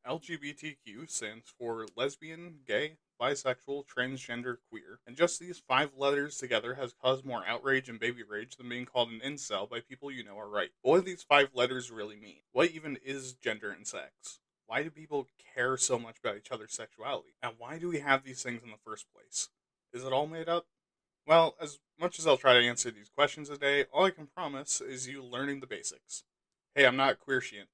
LGBTQ stands for lesbian, gay, bisexual, transgender, queer, and just these five letters together has caused more outrage and baby rage than being called an incel by people you know are right. But what do these five letters really mean? What even is gender and sex? Why do people care so much about each other's sexuality? And why do we have these things in the first place? Is it all made up? Well, as much as I'll try to answer these questions today, all I can promise is you learning the basics. Hey, I'm not queerscient.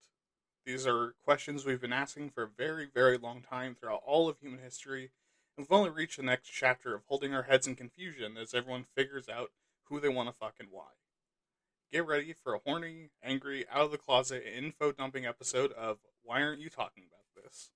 These are questions we've been asking for a very, very long time throughout all of human history, and we've only reached the next chapter of holding our heads in confusion as everyone figures out who they want to fuck and why. Get ready for a horny, angry, out of the closet, info dumping episode of Why Aren't You Talking About This?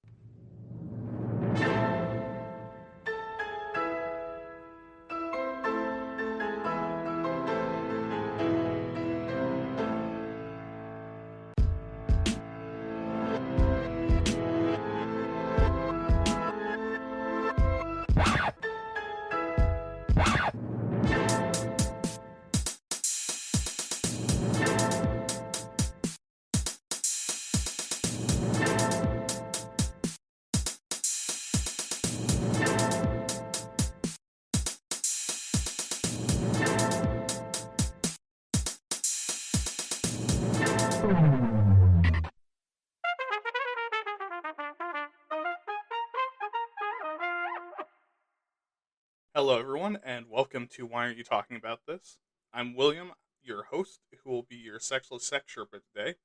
Hello, everyone, and welcome to Why Aren't You Talking About This? I'm William, your host, who will be your sexless sex Sherpa today.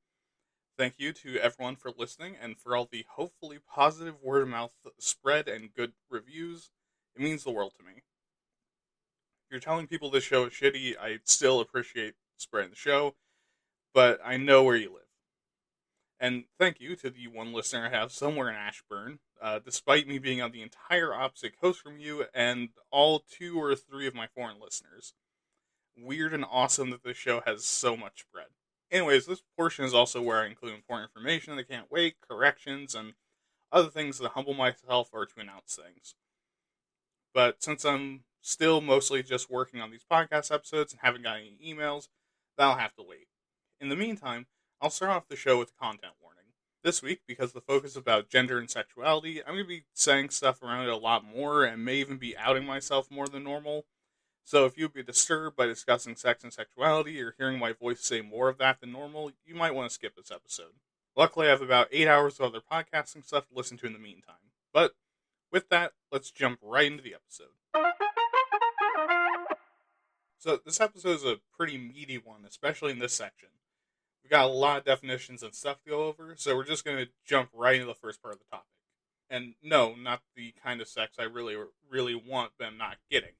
Thank you to everyone for listening and for all the hopefully positive word of mouth spread and good reviews. It means the world to me. If you're telling people this show is shitty, I still appreciate spreading the show, but I know where you live. And thank you to the one listener I have somewhere in Ashburn, despite me being on the entire opposite coast from you and all two or three of my foreign listeners. Weird and awesome that this show has so much spread. Anyways, this portion is also where I include important information that can't wait, corrections, and other things to humble myself or to announce things. But since I'm still mostly just working on these podcast episodes and haven't got any emails, that'll have to wait. In the meantime, I'll start off the show with a content warning. This week, because the focus is about gender and sexuality, I'm going to be saying stuff around it a lot more and may even be outing myself more than normal. So if you'd be disturbed by discussing sex and sexuality or hearing my voice say more of that than normal, you might want to skip this episode. Luckily, I have about 8 hours of other podcasting stuff to listen to in the meantime. But with that, let's jump right into the episode. So this episode is a pretty meaty one, especially in this section. We've got a lot of definitions and stuff to go over, so we're just going to jump right into the first part of the topic. And no, not the kind of sex I really want but I'm not getting.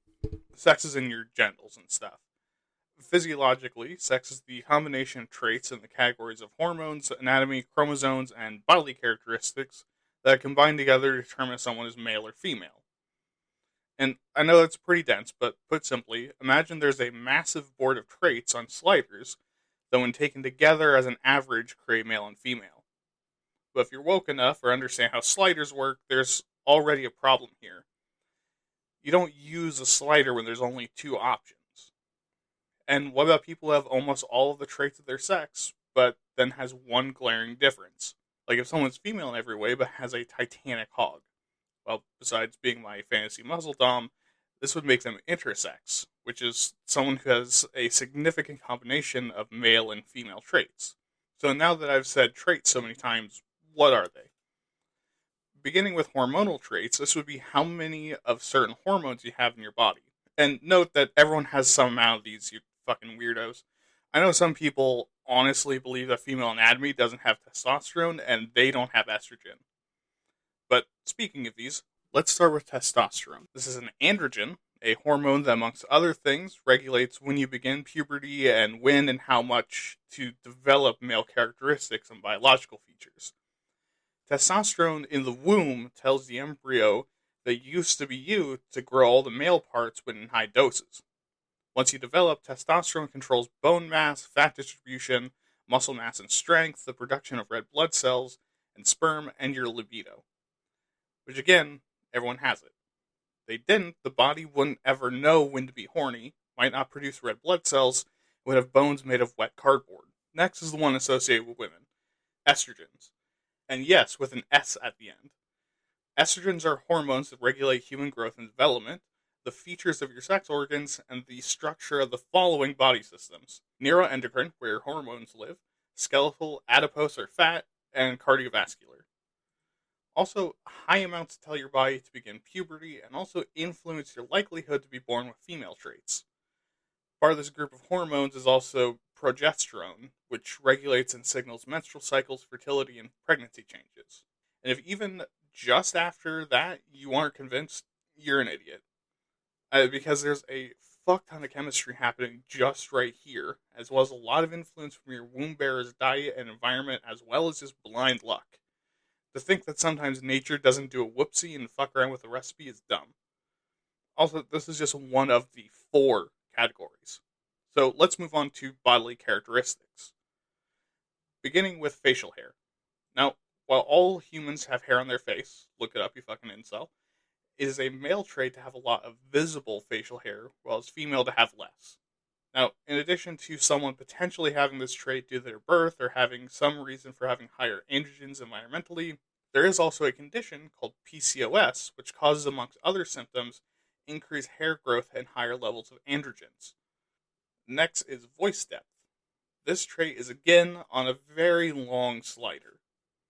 Sex is in your genitals and stuff. Physiologically, sex is the combination of traits in the categories of hormones, anatomy, chromosomes, and bodily characteristics that combine together to determine if someone is male or female. And I know that's pretty dense, but put simply, imagine there's a massive board of traits on sliders that when taken together as an average create male and female. But if you're woke enough or understand how sliders work, there's already a problem here. You don't use a slider when there's only two options. And what about people who have almost all of the traits of their sex, but then has one glaring difference? Like if someone's female in every way, but has a titanic hog. Well, besides being my fantasy muzzle dom, this would make them intersex, which is someone who has a significant combination of male and female traits. So now that I've said traits so many times, what are they? Beginning with hormonal traits, this would be how many of certain hormones you have in your body. And note that everyone has some amount of these, you fucking weirdos. I know some people honestly believe that female anatomy doesn't have testosterone and they don't have estrogen. But speaking of these, let's start with testosterone. This is an androgen, a hormone that, amongst other things, regulates when you begin puberty and when and how much to develop male characteristics and biological features. Testosterone in the womb tells the embryo that used to be you to grow all the male parts but in high doses. Once you develop, testosterone controls bone mass, fat distribution, muscle mass and strength, the production of red blood cells, and sperm, and your libido. Which again, everyone has it. If they didn't, the body wouldn't ever know when to be horny, might not produce red blood cells, would have bones made of wet cardboard. Next is the one associated with women. Estrogens. And yes, with an S at the end. Estrogens are hormones that regulate human growth and development, the features of your sex organs, and the structure of the following body systems: neuroendocrine, where your hormones live, skeletal, adipose or fat, and cardiovascular. Also, high amounts tell your body to begin puberty and also influence your likelihood to be born with female traits. Part of this group of hormones is also progesterone, which regulates and signals menstrual cycles, fertility, and pregnancy changes. And if even just after that you aren't convinced, you're an idiot. Because there's a fuck ton of chemistry happening just right here, as well as a lot of influence from your womb bearer's diet and environment, as well as just blind luck. To think that sometimes nature doesn't do a whoopsie and fuck around with a recipe is dumb. Also, this is just one of the 4 categories. So let's move on to bodily characteristics. Beginning with facial hair. Now, while all humans have hair on their face, look it up, you fucking incel, it is a male trait to have a lot of visible facial hair, while it's female to have less. Now, in addition to someone potentially having this trait due to their birth or having some reason for having higher androgens environmentally, there is also a condition called PCOS, which causes, amongst other symptoms, increased hair growth and higher levels of androgens. Next is voice depth. This trait is again on a very long slider.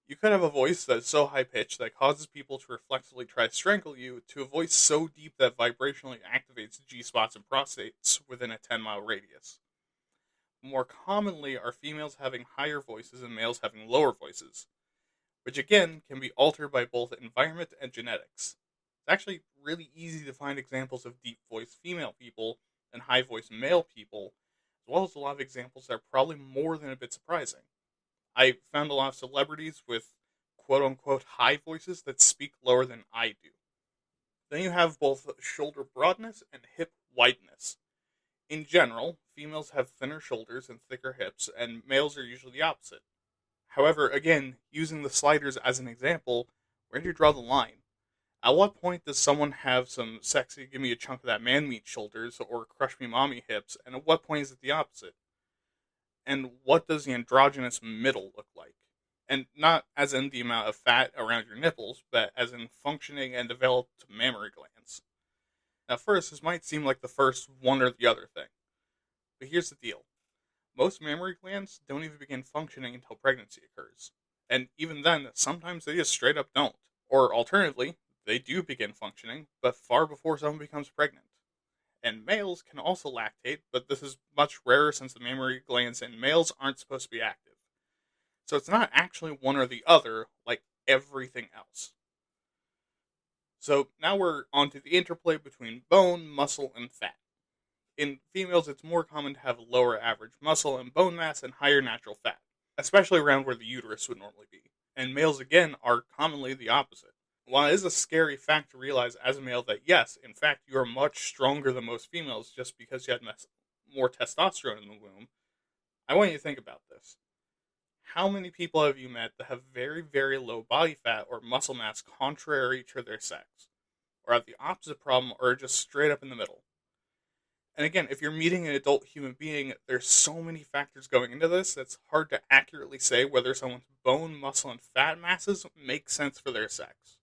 You could have a voice that is so high pitched that causes people to reflexively try to strangle you, to a voice so deep that vibrationally activates G spots and prostates within a 10-mile radius. More commonly are females having higher voices and males having lower voices, which again can be altered by both environment and genetics. It's actually really easy to find examples of deep voiced female people and high voiced male people, as well as a lot of examples that are probably more than a bit surprising. I found a lot of celebrities with quote unquote high voices that speak lower than I do. Then you have both shoulder broadness and hip wideness. In general, females have thinner shoulders and thicker hips, and males are usually the opposite. However, again, using the sliders as an example, where do you draw the line? At what point does someone have some sexy, give me a chunk of that man meat shoulders or crush me mommy hips, and at what point is it the opposite? And what does the androgynous middle look like? And not as in the amount of fat around your nipples, but as in functioning and developed mammary glands. Now, first, this might seem like the first one or the other thing, but here's the deal. Most mammary glands don't even begin functioning until pregnancy occurs. And even then, sometimes they just straight up don't. Or alternatively, they do begin functioning, but far before someone becomes pregnant. And males can also lactate, but this is much rarer since the mammary glands in males aren't supposed to be active. So it's not actually one or the other, like everything else. So now we're on to the interplay between bone, muscle, and fat. In females, it's more common to have lower average muscle and bone mass and higher natural fat, especially around where the uterus would normally be. And males, again, are commonly the opposite. While it is a scary fact to realize as a male that, yes, in fact, you are much stronger than most females just because you had more testosterone in the womb, I want you to think about this. How many people have you met that have very, very low body fat or muscle mass contrary to their sex? Or have the opposite problem or are just straight up in the middle? And again, if you're meeting an adult human being, there's so many factors going into this that's hard to accurately say whether someone's bone, muscle, and fat masses make sense for their sex.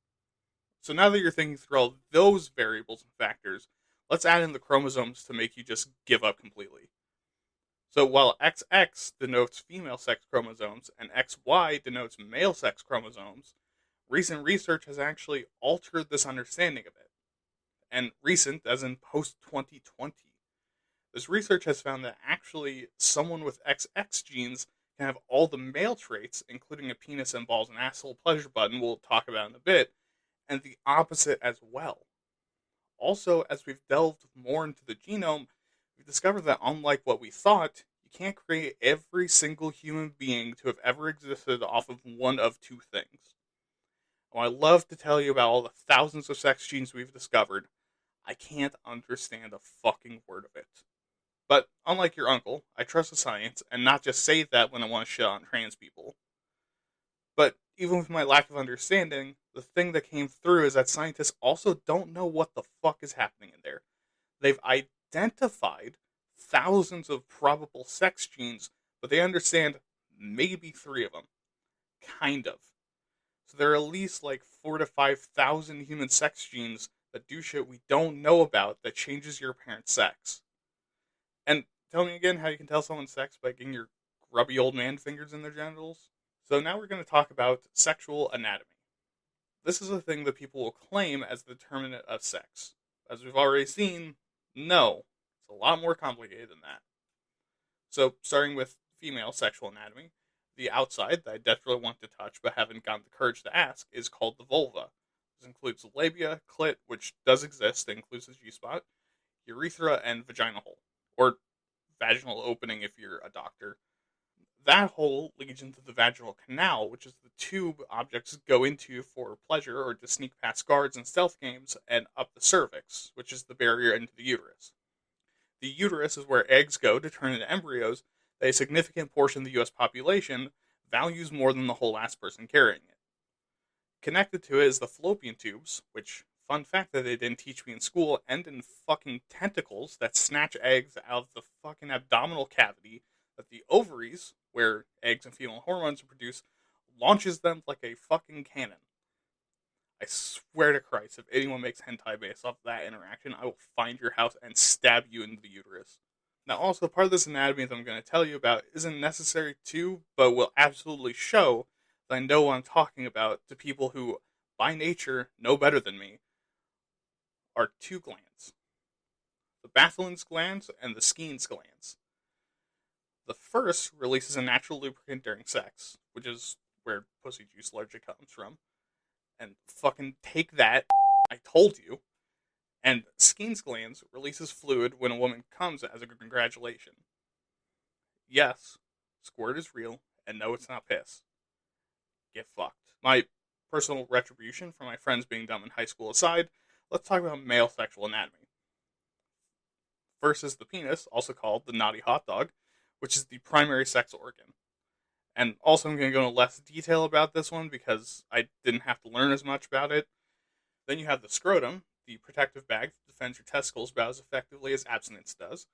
So now that you're thinking through all those variables and factors, let's add in the chromosomes to make you just give up completely. So while XX denotes female sex chromosomes and XY denotes male sex chromosomes, recent research has actually altered this understanding a bit. And recent, as in post-2020. This research has found that actually someone with XX genes can have all the male traits, including a penis and balls and asshole pleasure button we'll talk about in a bit, and the opposite as well. Also, as we've delved more into the genome, we've discovered that unlike what we thought, you can't create every single human being to have ever existed off of one of 2 things. While I love to tell you about all the thousands of sex genes we've discovered, I can't understand a fucking word of it. But unlike your uncle, I trust the science and not just say that when I want to shit on trans people. But even with my lack of understanding, the thing that came through is that scientists also don't know what the fuck is happening in there. They've identified thousands of probable sex genes, but they understand maybe 3 of them. Kind of. So there are at least like 4 to 5,000 human sex genes that do shit we don't know about that changes your parent's sex. And tell me again how you can tell someone's sex by getting your grubby old man fingers in their genitals. So now we're going to talk about sexual anatomy. This is a thing that people will claim as the determinant of sex. As we've already seen, no, it's a lot more complicated than that. So, starting with female sexual anatomy, the outside that I desperately want to touch but haven't gotten the courage to ask is called the vulva. This includes the labia, clit, which does exist, it includes the G-spot, urethra, and vagina hole, or vaginal opening if you're a doctor. That hole leads into the vaginal canal, which is the tube objects go into for pleasure or to sneak past guards in stealth games, and up the cervix, which is the barrier into the uterus. The uterus is where eggs go to turn into embryos that a significant portion of the US population values more than the whole last person carrying it. Connected to it is the fallopian tubes, which, fun fact that they didn't teach me in school, end in fucking tentacles that snatch eggs out of the fucking abdominal cavity that the ovaries, where eggs and female hormones are produced, launches them like a fucking cannon. I swear to Christ, if anyone makes hentai based off that interaction, I will find your house and stab you in the uterus. Now, also, part of this anatomy that I'm going to tell you about isn't necessary to, but will absolutely show that I know what I'm talking about to people who, by nature, know better than me, are two glands. The Bartholin's glands and the Skene's glands. The first releases a natural lubricant during sex, which is where pussy juice largely comes from. And fucking take that, I told you. And Skene's glands releases fluid when a woman comes as a congratulation. Yes, squirt is real, and no, it's not piss. Get fucked. My personal retribution for my friends being dumb in high school aside, let's talk about male sexual anatomy. First is the penis, also called the naughty hot dog, which is the primary sex organ. And also I'm going to go into less detail about this one because I didn't have to learn as much about it. Then you have the scrotum, the protective bag that defends your testicles about as effectively as abstinence does.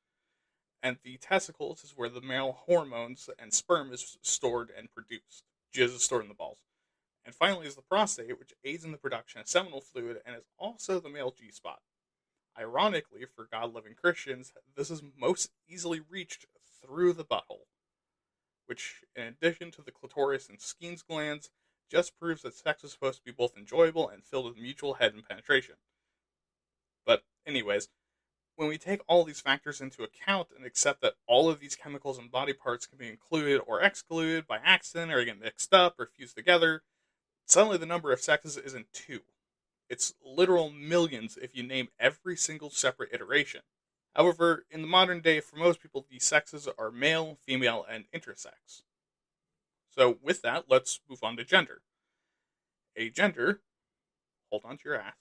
And the testicles is where the male hormones and sperm is stored and produced. Jizz is stored in the balls. And finally is the prostate, which aids in the production of seminal fluid and is also the male G-spot. Ironically, for God-loving Christians, this is most easily reached through the butthole, which, in addition to the clitoris and Skene's glands, just proves that sex is supposed to be both enjoyable and filled with mutual head and penetration. But anyways, when we take all these factors into account and accept that all of these chemicals and body parts can be included or excluded by accident or get mixed up or fused together, suddenly the number of sexes isn't 2. It's literal millions if you name every single separate iteration. However, in the modern day, for most people, these sexes are male, female, and intersex. So with that, let's move on to gender. A gender, hold on to your ass,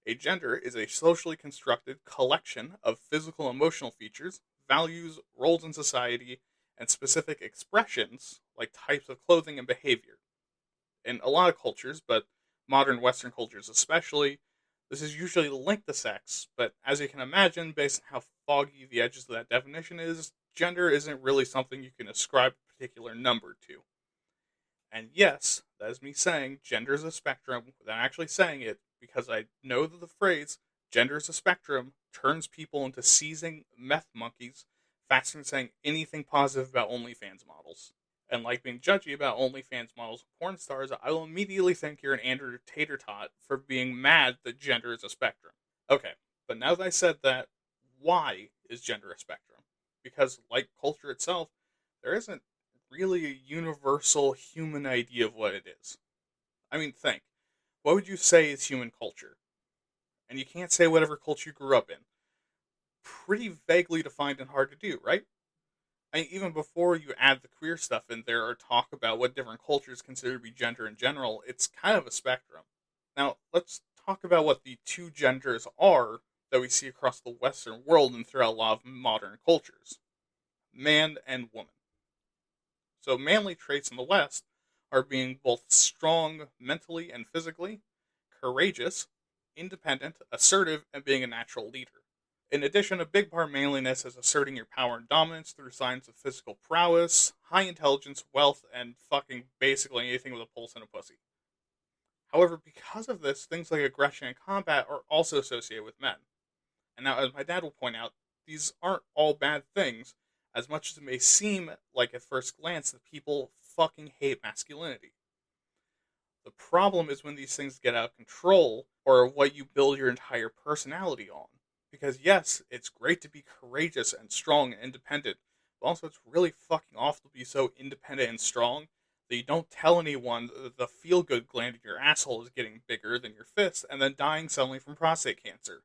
a gender is a socially constructed collection of physical and emotional features, values, roles in society, and specific expressions, like types of clothing and behavior. In a lot of cultures, but modern Western cultures especially, this is usually linked to sex, but as you can imagine, based on how foggy the edges of that definition is, gender isn't really something you can ascribe a particular number to. And yes, that is me saying gender is a spectrum without actually saying it, because I know that the phrase gender is a spectrum turns people into seizing meth monkeys faster than saying anything positive about OnlyFans models. And like being judgy about OnlyFans models and porn stars, I will immediately think you're an Andrew Tater Tot for being mad that gender is a spectrum. Okay, but now that I said that, why is gender a spectrum? Because, like culture itself, there isn't really a universal human idea of what it is. I mean, think. What would you say is human culture? And you can't say whatever culture you grew up in. Pretty vaguely defined and hard to do, right? I mean, even before you add the queer stuff in there or talk about what different cultures consider to be gender in general, it's kind of a spectrum. Now, let's talk about what the two genders are that we see across the Western world and throughout a lot of modern cultures. Man and woman. So manly traits in the West are being both strong mentally and physically, courageous, independent, assertive, and being a natural leader. In addition, a big part of manliness is asserting your power and dominance through signs of physical prowess, high intelligence, wealth, and fucking basically anything with a pulse and a pussy. However, because of this, things like aggression and combat are also associated with men. And now, as my dad will point out, these aren't all bad things, as much as it may seem like at first glance that people fucking hate masculinity. The problem is when these things get out of control, or what you build your entire personality on. Because yes, it's great to be courageous and strong and independent, but also it's really fucking awful to be so independent and strong that you don't tell anyone that the feel-good gland in your asshole is getting bigger than your fist and then dying suddenly from prostate cancer.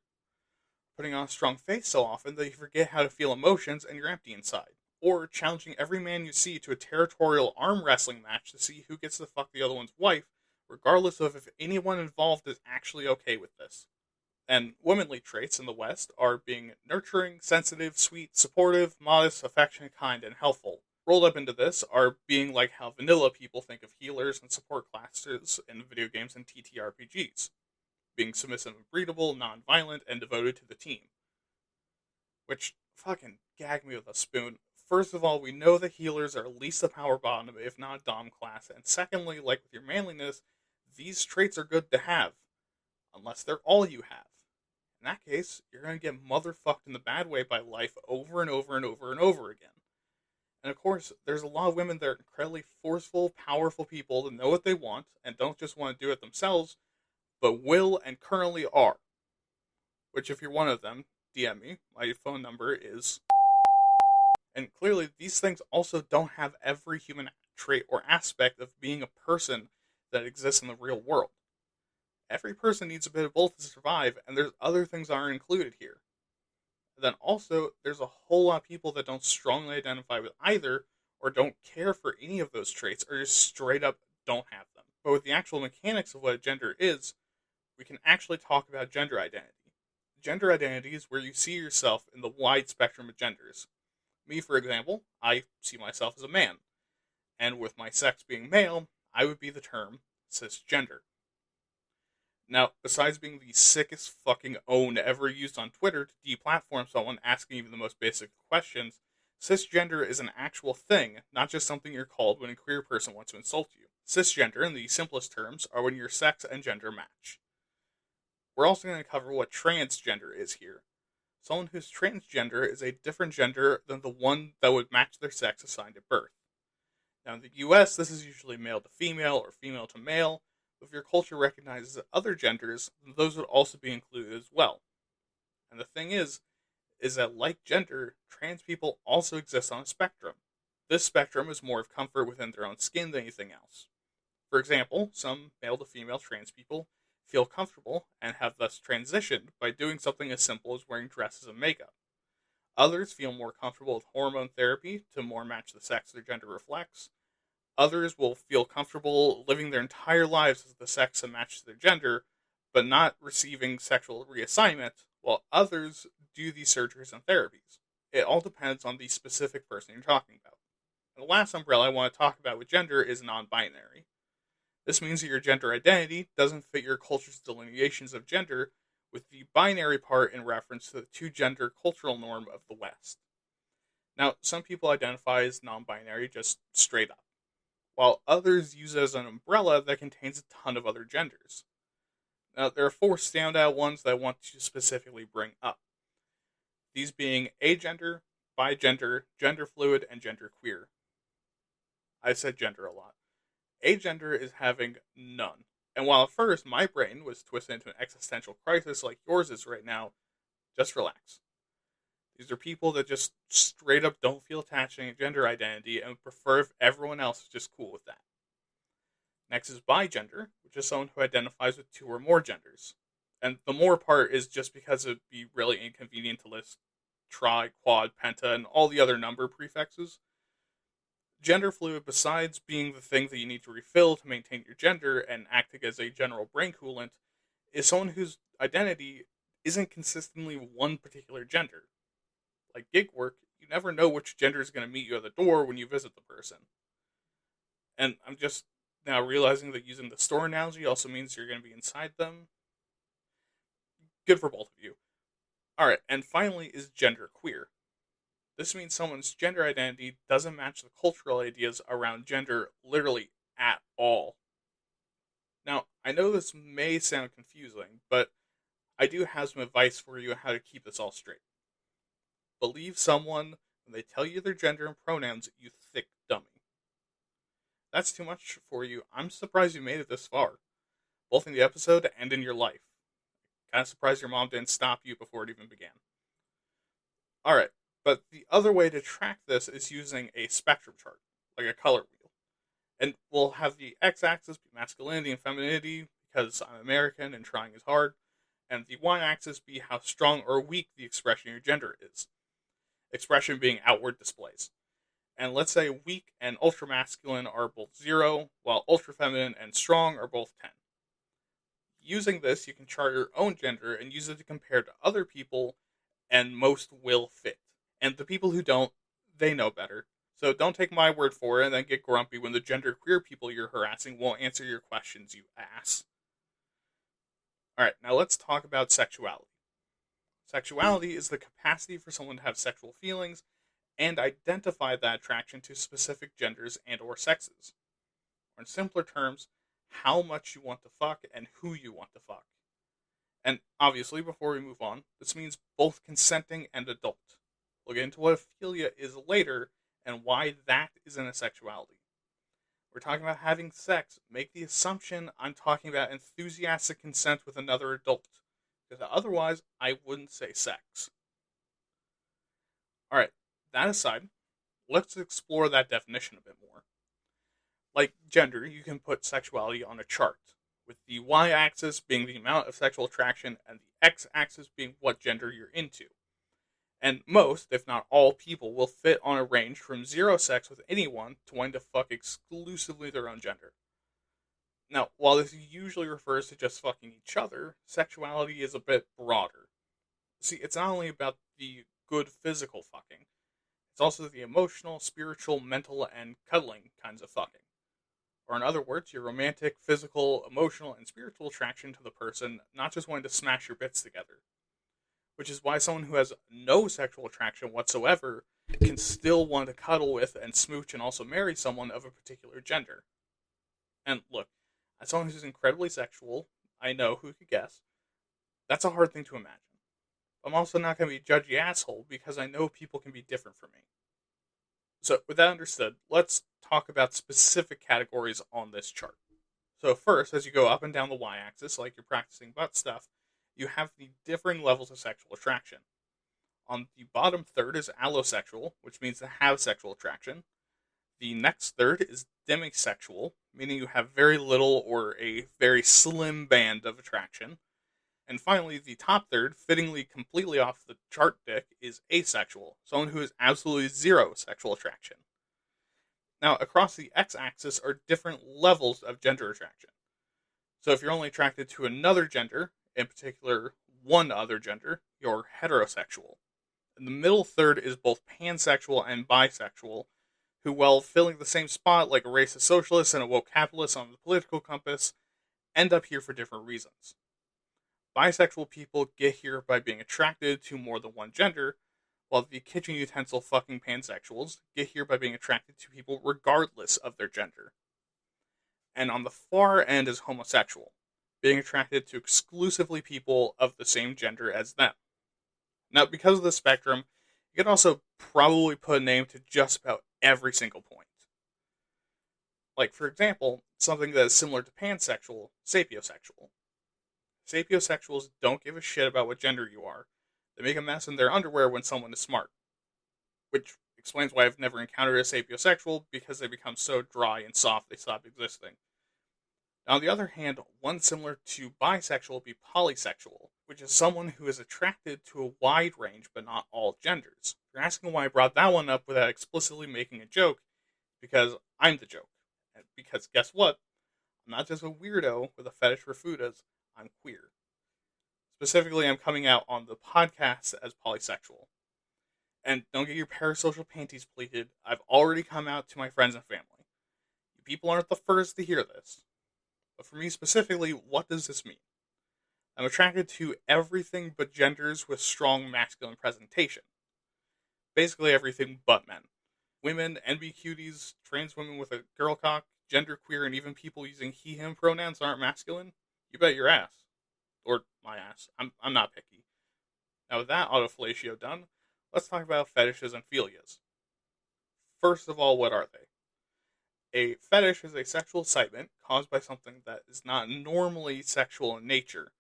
Putting on a strong face so often that you forget how to feel emotions and you're empty inside. Or challenging every man you see to a territorial arm wrestling match to see who gets to fuck the other one's wife, regardless of if anyone involved is actually okay with this. And womanly traits in the West are being nurturing, sensitive, sweet, supportive, modest, affectionate, kind, and helpful. Rolled up into this are being like how vanilla people think of healers and support classes in video games and TTRPGs. Being submissive and breedable, non-violent, and devoted to the team. Which fucking gag me with a spoon. First of all, we know that healers are at least a power bottom, if not Dom class, and secondly, like with your manliness, these traits are good to have. Unless they're all you have. In that case, you're going to get motherfucked in the bad way by life over and over and over and over again. And of course, there's a lot of women that are incredibly forceful, powerful people that know what they want and don't just want to do it themselves, but will and currently are. Which, if you're one of them, DM me. My phone number is... And clearly, these things also don't have every human trait or aspect of being a person that exists in the real world. Every person needs a bit of both to survive, and there's other things that aren't included here. And then also, there's a whole lot of people that don't strongly identify with either, or don't care for any of those traits, or just straight up don't have them. But with the actual mechanics of what a gender is, we can actually talk about gender identity. Gender identity is where you see yourself in the wide spectrum of genders. Me, for example, I see myself as a man. And with my sex being male, I would be the term cisgender. Now, besides being the sickest fucking own ever used on Twitter to deplatform someone asking even the most basic questions, cisgender is an actual thing, not just something you're called when a queer person wants to insult you. Cisgender, in the simplest terms, are when your sex and gender match. We're also going to cover what transgender is here. Someone who's transgender is a different gender than the one that would match their sex assigned at birth. Now, in the US, this is usually male to female or female to male. If your culture recognizes other genders, those would also be included as well. And the thing is that like gender, trans people also exist on a spectrum. This spectrum is more of comfort within their own skin than anything else. For example, some male to female trans people feel comfortable and have thus transitioned by doing something as simple as wearing dresses and makeup. Others feel more comfortable with hormone therapy to more match the sex their gender reflects. Others will feel comfortable living their entire lives as the sex that matches their gender, but not receiving sexual reassignment, while others do these surgeries and therapies. It all depends on the specific person you're talking about. And the last umbrella I want to talk about with gender is non-binary. This means that your gender identity doesn't fit your culture's delineations of gender, with the binary part in reference to the two-gender cultural norm of the West. Now, some people identify as non-binary just straight up, while others use it as an umbrella that contains a ton of other genders. Now, there are 4 standout ones that I want to specifically bring up. These being agender, bigender, gender fluid, and genderqueer. I said gender a lot. Agender is having none. And while at first my brain was twisted into an existential crisis like yours is right now, just relax. These are people that just straight up don't feel attached to any gender identity and prefer if everyone else is just cool with that. Next is bigender, which is someone who identifies with 2 or more genders. And the more part is just because it would be really inconvenient to list tri, quad, penta, and all the other number prefixes. Gender fluid, besides being the thing that you need to refill to maintain your gender and acting as a general brain coolant, is someone whose identity isn't consistently one particular gender. Like gig work, you never know which gender is going to meet you at the door when you visit the person. And I'm just now realizing that using the store analogy also means you're going to be inside them. Good for both of you. Alright, and finally is genderqueer. This means someone's gender identity doesn't match the cultural ideas around gender literally at all. Now, I know this may sound confusing, but I do have some advice for you on how to keep this all straight. Believe someone when they tell you their gender and pronouns, you thick dummy. That's too much for you. I'm surprised you made it this far, both in the episode and in your life. Kind of surprised your mom didn't stop you before it even began. Alright, but the other way to track this is using a spectrum chart, like a color wheel. And we'll have the x-axis be masculinity and femininity, because I'm American and trying is hard, and the y-axis be how strong or weak the expression of your gender is. Expression being outward displays. And let's say weak and ultra-masculine are both 0, while ultra-feminine and strong are both 10. Using this, you can chart your own gender and use it to compare to other people, and most will fit. And the people who don't, they know better. So don't take my word for it and then get grumpy when the genderqueer people you're harassing won't answer your questions, you ass. Alright, now let's talk about sexuality. Sexuality is the capacity for someone to have sexual feelings and identify that attraction to specific genders and or sexes. Or in simpler terms, how much you want to fuck and who you want to fuck. And obviously, before we move on, this means both consenting and adult. We'll get into what philia is later and why that isn't a sexuality. We're talking about having sex. Make the assumption I'm talking about enthusiastic consent with another adult. Because otherwise, I wouldn't say sex. Alright, that aside, let's explore that definition a bit more. Like gender, you can put sexuality on a chart, with the y-axis being the amount of sexual attraction and the x-axis being what gender you're into. And most, if not all, people will fit on a range from 0 sex with anyone to wanting to fuck exclusively their own gender. Now, while this usually refers to just fucking each other, sexuality is a bit broader. See, it's not only about the good physical fucking, it's also the emotional, spiritual, mental, and cuddling kinds of fucking. Or in other words, your romantic, physical, emotional, and spiritual attraction to the person, not just wanting to smash your bits together. Which is why someone who has no sexual attraction whatsoever can still want to cuddle with and smooch and also marry someone of a particular gender. And look, as someone who's incredibly sexual, I know, who could guess, that's a hard thing to imagine. I'm also not going to be a judgy asshole because I know people can be different from me. So, with that understood, let's talk about specific categories on this chart. So first, as you go up and down the y-axis, like you're practicing butt stuff, you have the differing levels of sexual attraction. On the bottom third is allosexual, which means to have sexual attraction. The next third is demisexual, meaning you have very little or a very slim band of attraction. And finally, the top third, fittingly completely off the chart dick, is asexual, someone who has absolutely 0 sexual attraction. Now, across the x-axis are different levels of gender attraction. So if you're only attracted to another gender, in particular one other gender, you're heterosexual. And the middle third is both pansexual and bisexual, who, while filling the same spot like a racist socialist and a woke capitalist on the political compass, end up here for different reasons. Bisexual people get here by being attracted to more than one gender, while the kitchen utensil fucking pansexuals get here by being attracted to people regardless of their gender. And on the far end is homosexual, being attracted to exclusively people of the same gender as them. Now, because of the spectrum, you can also probably put a name to just about every single point. Like, for example, something that is similar to pansexual, sapiosexual. Sapiosexuals don't give a shit about what gender you are. They make a mess in their underwear when someone is smart. Which explains why I've never encountered a sapiosexual, because they become so dry and soft they stop existing. Now, on the other hand, one similar to bisexual would be polysexual, which is someone who is attracted to a wide range but not all genders. If you're asking why I brought that one up without explicitly making a joke, because I'm the joke. And because guess what? I'm not just a weirdo with a fetish for fudas, I'm queer. Specifically, I'm coming out on the podcast as polysexual. And don't get your parasocial panties pleated, I've already come out to my friends and family. You people aren't the first to hear this. But for me specifically, what does this mean? I'm attracted to everything but genders with strong masculine presentation. Basically everything but men. Women, NB cuties, trans women with a girl cock, genderqueer, and even people using he, him pronouns aren't masculine? You bet your ass. Or my ass. I'm not picky. Now with that autofellatio done, let's talk about fetishes and philias. First of all, what are they? A fetish is a sexual excitement caused by something that is not normally sexual in nature,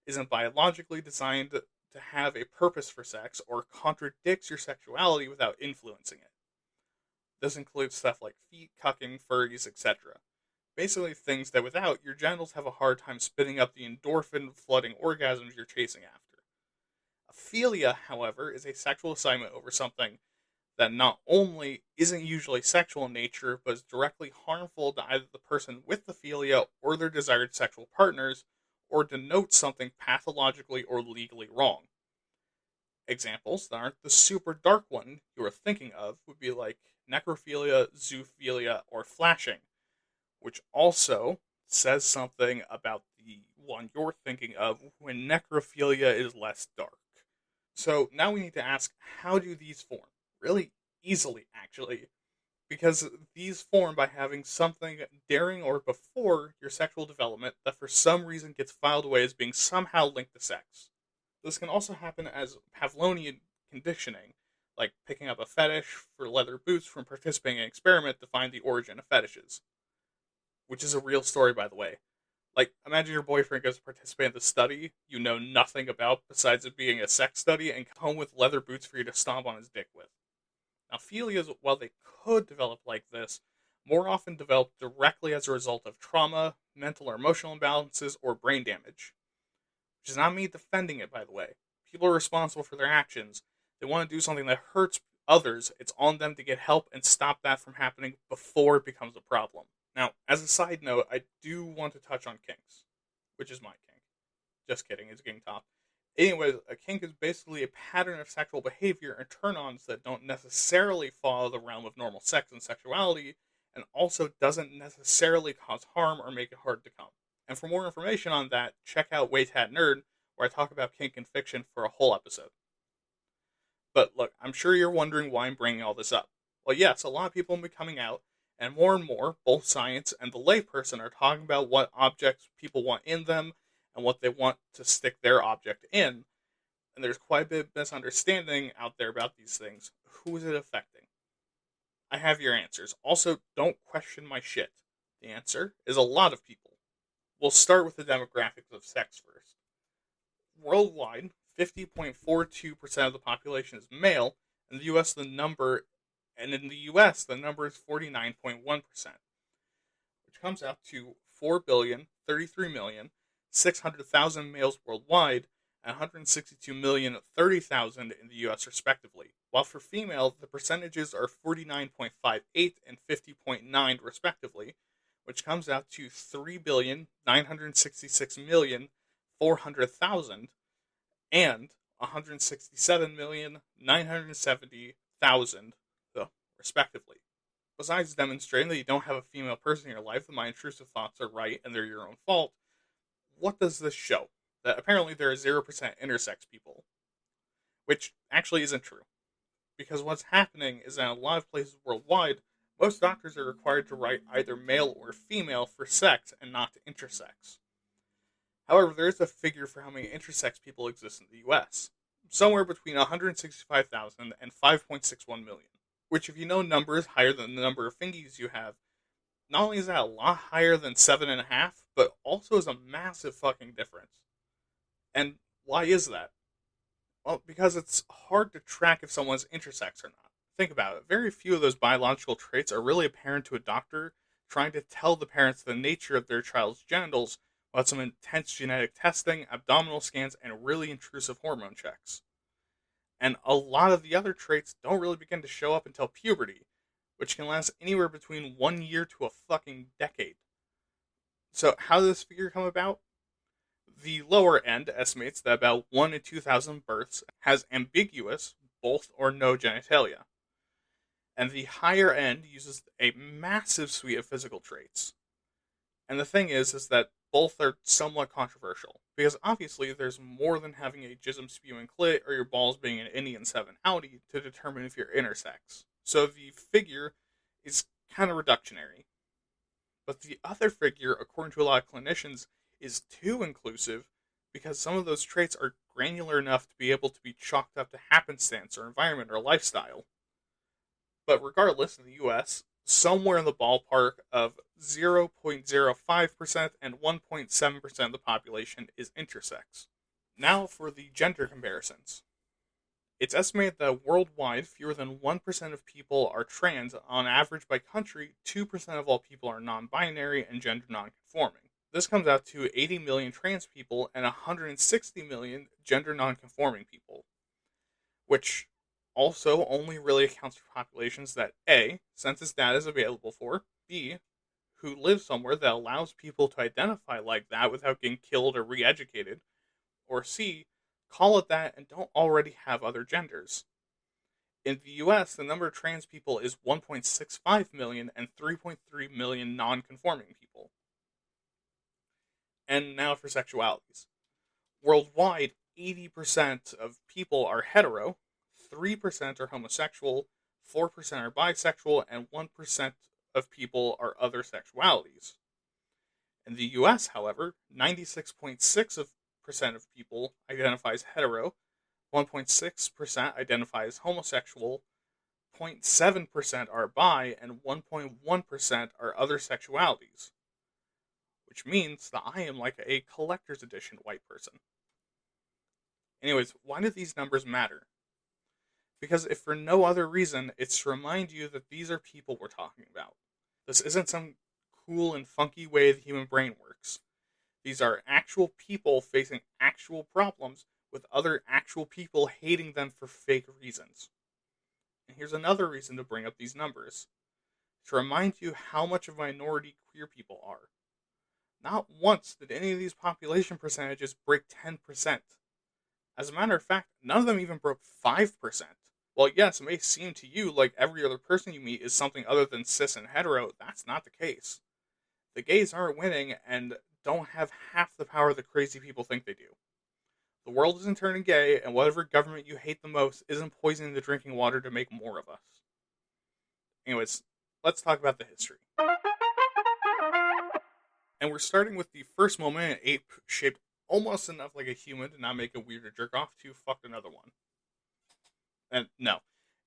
isn't biologically designed to have a purpose for sex, or contradicts your sexuality without influencing it. This includes stuff like feet, cucking, furries, etc. Basically things that without, your genitals have a hard time spitting up the endorphin flooding orgasms you're chasing after. A philia, however, is a sexual assignment over something that not only isn't usually sexual in nature, but is directly harmful to either the person with the philia or their desired sexual partners, or denotes something pathologically or legally wrong. Examples that aren't the super dark one you are thinking of would be like necrophilia, zoophilia, or flashing, which also says something about the one you're thinking of when necrophilia is less dark. So now we need to ask, how do these form? Really easily, actually, because these form by having something during or before your sexual development that for some reason gets filed away as being somehow linked to sex. This can also happen as Pavlovian conditioning, like picking up a fetish for leather boots from participating in an experiment to find the origin of fetishes. Which is a real story, by the way. Like, imagine your boyfriend goes to participate in the study you know nothing about besides it being a sex study, and come home with leather boots for you to stomp on his dick with. Now, philias, while they could develop like this, more often develop directly as a result of trauma, mental or emotional imbalances, or brain damage. Which is not me defending it, by the way. People are responsible for their actions. They want to do something that hurts others. It's on them to get help and stop that from happening before it becomes a problem. Now, as a side note, I do want to touch on kinks, which is my kink. Just kidding, it's a kink top. Anyways, a kink is basically a pattern of sexual behavior and turn-ons that don't necessarily follow the realm of normal sex and sexuality, and also doesn't necessarily cause harm or make it hard to come. And for more information on that, check out Waytat Nerd, where I talk about kink and fiction for a whole episode. But look, I'm sure you're wondering why I'm bringing all this up. Well, yes, a lot of people have been coming out, and more, both science and the layperson are talking about what objects people want in them, and what they want to stick their object in. And there's quite a bit of misunderstanding out there about these things. Who is it affecting? I have your answers. Also, don't question my shit. The answer is a lot of people. We'll start with the demographics of sex first. Worldwide, 50.42% of the population is male. In the US, the number is 49.1%, which comes out to 4,033,600,000 males worldwide and 162,030,000 in the US, respectively. While for female, the percentages are 49.58 and 50.9, respectively, which comes out to 3,966,400,000 and 167,970,000, respectively. Besides demonstrating that you don't have a female person in your life, that my intrusive thoughts are right and they're your own fault, what does this show? That apparently there are 0% intersex people. Which actually isn't true. Because what's happening is that in a lot of places worldwide, most doctors are required to write either male or female for sex and not intersex. However, there is a figure for how many intersex people exist in the US. Somewhere between 165,000 and 5.61 million. Which, if you know numbers higher than the number of fingies you have, not only is that a lot higher than 7.5, but also is a massive fucking difference. And why is that? Well, because it's hard to track if someone's intersex or not. Think about it. Very few of those biological traits are really apparent to a doctor trying to tell the parents the nature of their child's genitals without some intense genetic testing, abdominal scans, and really intrusive hormone checks. And a lot of the other traits don't really begin to show up until puberty, which can last anywhere between 1 year to a fucking decade. So how did this figure come about? The lower end estimates that about 1 in 2,000 births has ambiguous, both or no genitalia. And the higher end uses a massive suite of physical traits. And the thing is that both are somewhat controversial, because obviously there's more than having a jism spewing clit or your balls being an Indian 7 Audi to determine if you're intersex. So the figure is kind of reductionary. But the other figure, according to a lot of clinicians, is too inclusive because some of those traits are granular enough to be able to be chalked up to happenstance or environment or lifestyle. But regardless, in the US, somewhere in the ballpark of 0.05% and 1.7% of the population is intersex. Now for the gender comparisons. It's estimated that worldwide, fewer than 1% of people are trans. On average by country, 2% of all people are non-binary and gender non-conforming. This comes out to 80 million trans people and 160 million gender non-conforming people, which also only really accounts for populations that A, census data is available for, B, who live somewhere that allows people to identify like that without getting killed or re-educated, or C, call it that and don't already have other genders. In the US, the number of trans people is 1.65 million and 3.3 million non-conforming people. And now for sexualities. Worldwide, 80% of people are hetero, 3% are homosexual, 4% are bisexual, and 1% of people are other sexualities. In the US, however, 96.6% of people identify as hetero, 1.6% identify as homosexual, 0.7% are bi, and 1.1% are other sexualities. Which means that I am like a collector's edition white person. Anyways, why do these numbers matter? Because if for no other reason, it's to remind you that these are people we're talking about. This isn't some cool and funky way the human brain works. These are actual people facing actual problems with other actual people hating them for fake reasons. And here's another reason to bring up these numbers. To remind you how much of a minority queer people are. Not once did any of these population percentages break 10%. As a matter of fact, none of them even broke 5%. While yes, it may seem to you like every other person you meet is something other than cis and hetero, that's not the case. The gays aren't winning and don't have half the power that crazy people think they do. The world isn't turning gay, and whatever government you hate the most isn't poisoning the drinking water to make more of us. Anyways, let's talk about the history. And we're starting with the first moment an ape shaped almost enough like a human to not make it weird to jerk off to fucked another one. And no.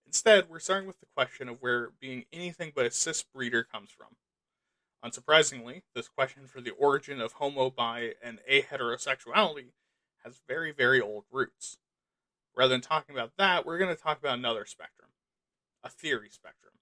Instead, we're starting with the question of where being anything but a cis breeder comes from. Unsurprisingly, this question for the origin of homo, bi, and aheterosexuality has very, very old roots. Rather than talking about that, we're going to talk about another spectrum. A theory spectrum.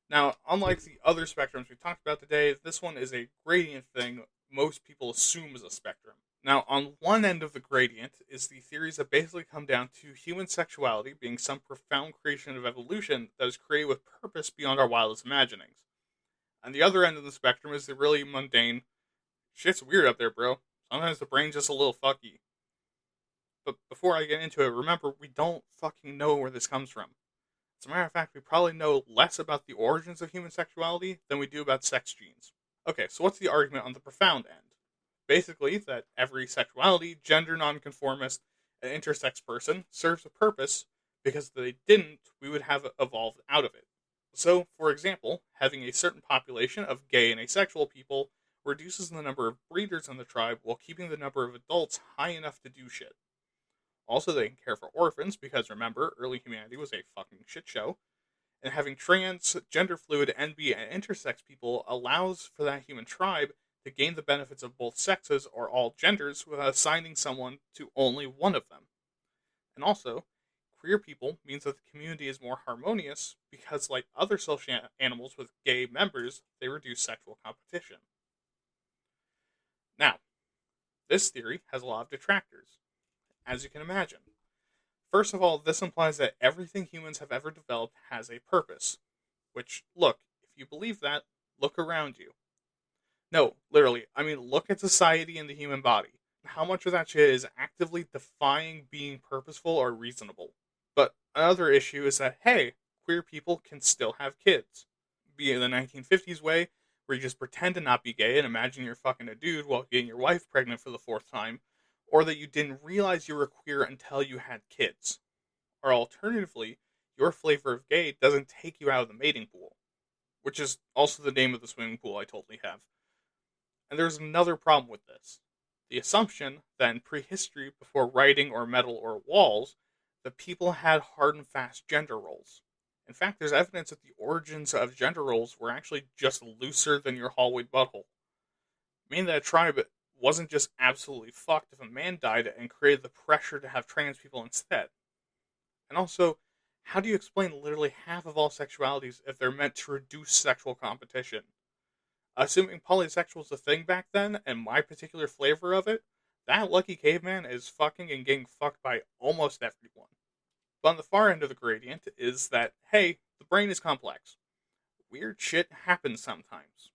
Now, unlike the other spectrums we talked about today, this one is a gradient thing most people assume is a spectrum. Now, on one end of the gradient is the theories that basically come down to human sexuality being some profound creation of evolution that is created with purpose beyond our wildest imaginings. On the other end of the spectrum is the really mundane, shit's weird up there, bro. Sometimes the brain's just a little fucky. But before I get into it, remember, we don't fucking know where this comes from. As a matter of fact, we probably know less about the origins of human sexuality than we do about sex genes. Okay, so what's the argument on the profound end? Basically, that every sexuality, gender nonconformist, and intersex person serves a purpose because if they didn't, we would have evolved out of it. So, for example, having a certain population of gay and asexual people reduces the number of breeders in the tribe while keeping the number of adults high enough to do shit. Also, they can care for orphans because, remember, early humanity was a fucking shit show. And having trans, gender fluid, NB, and intersex people allows for that human tribe to gain the benefits of both sexes or all genders without assigning someone to only one of them. And also, queer people means that the community is more harmonious because, like other social animals with gay members, they reduce sexual competition. Now, this theory has a lot of detractors, as you can imagine. First of all, this implies that everything humans have ever developed has a purpose. Which, look, if you believe that, look around you. No, literally, I mean, look at society and the human body. How much of that shit is actively defying being purposeful or reasonable? But another issue is that, hey, queer people can still have kids. Be it the 1950s way, where you just pretend to not be gay and imagine you're fucking a dude while getting your wife pregnant for the 4th time, or that you didn't realize you were queer until you had kids. Or alternatively, your flavor of gay doesn't take you out of the mating pool. which is also the name of the swimming pool I totally have. And there's another problem with this. The assumption that in prehistory, before writing or metal or walls, the people had hard and fast gender roles. In fact, there's evidence that the origins of gender roles were actually just looser than your hallway butthole, meaning that a tribe wasn't just absolutely fucked if a man died and created the pressure to have trans people instead. And also, how do you explain literally half of all sexualities if they're meant to reduce sexual competition? Assuming polysexual was a thing back then, and my particular flavor of it, that lucky caveman is fucking and getting fucked by almost everyone. But on the far end of the gradient is that, hey, the brain is complex. Weird shit happens sometimes.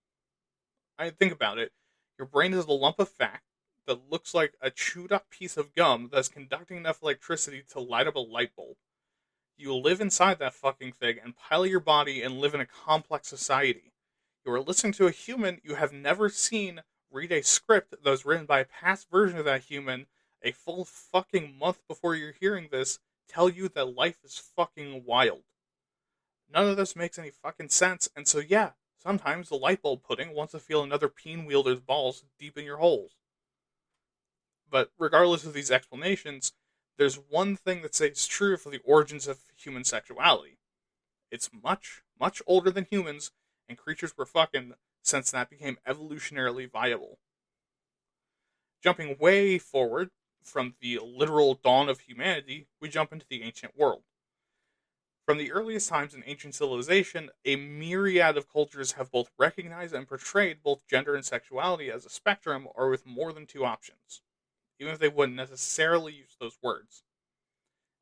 I think about it. Your brain is a lump of fat that looks like a chewed up piece of gum that's conducting enough electricity to light up a light bulb. You live inside that fucking thing and pilot your body and live in a complex society. You are listening to a human you have never seen read a script that was written by a past version of that human a full fucking month before you're hearing this tell you that life is fucking wild. None of this makes any fucking sense, and so yeah, sometimes the light bulb pudding wants to feel another peen wielder's balls deep in your holes. But regardless of these explanations, there's one thing that stays true for the origins of human sexuality. It's much, much older than humans, and creatures were fucking since that became evolutionarily viable. Jumping way forward from the literal dawn of humanity, we jump into the ancient world. From the earliest times in ancient civilization, a myriad of cultures have both recognized and portrayed both gender and sexuality as a spectrum or with more than two options, even if they wouldn't necessarily use those words.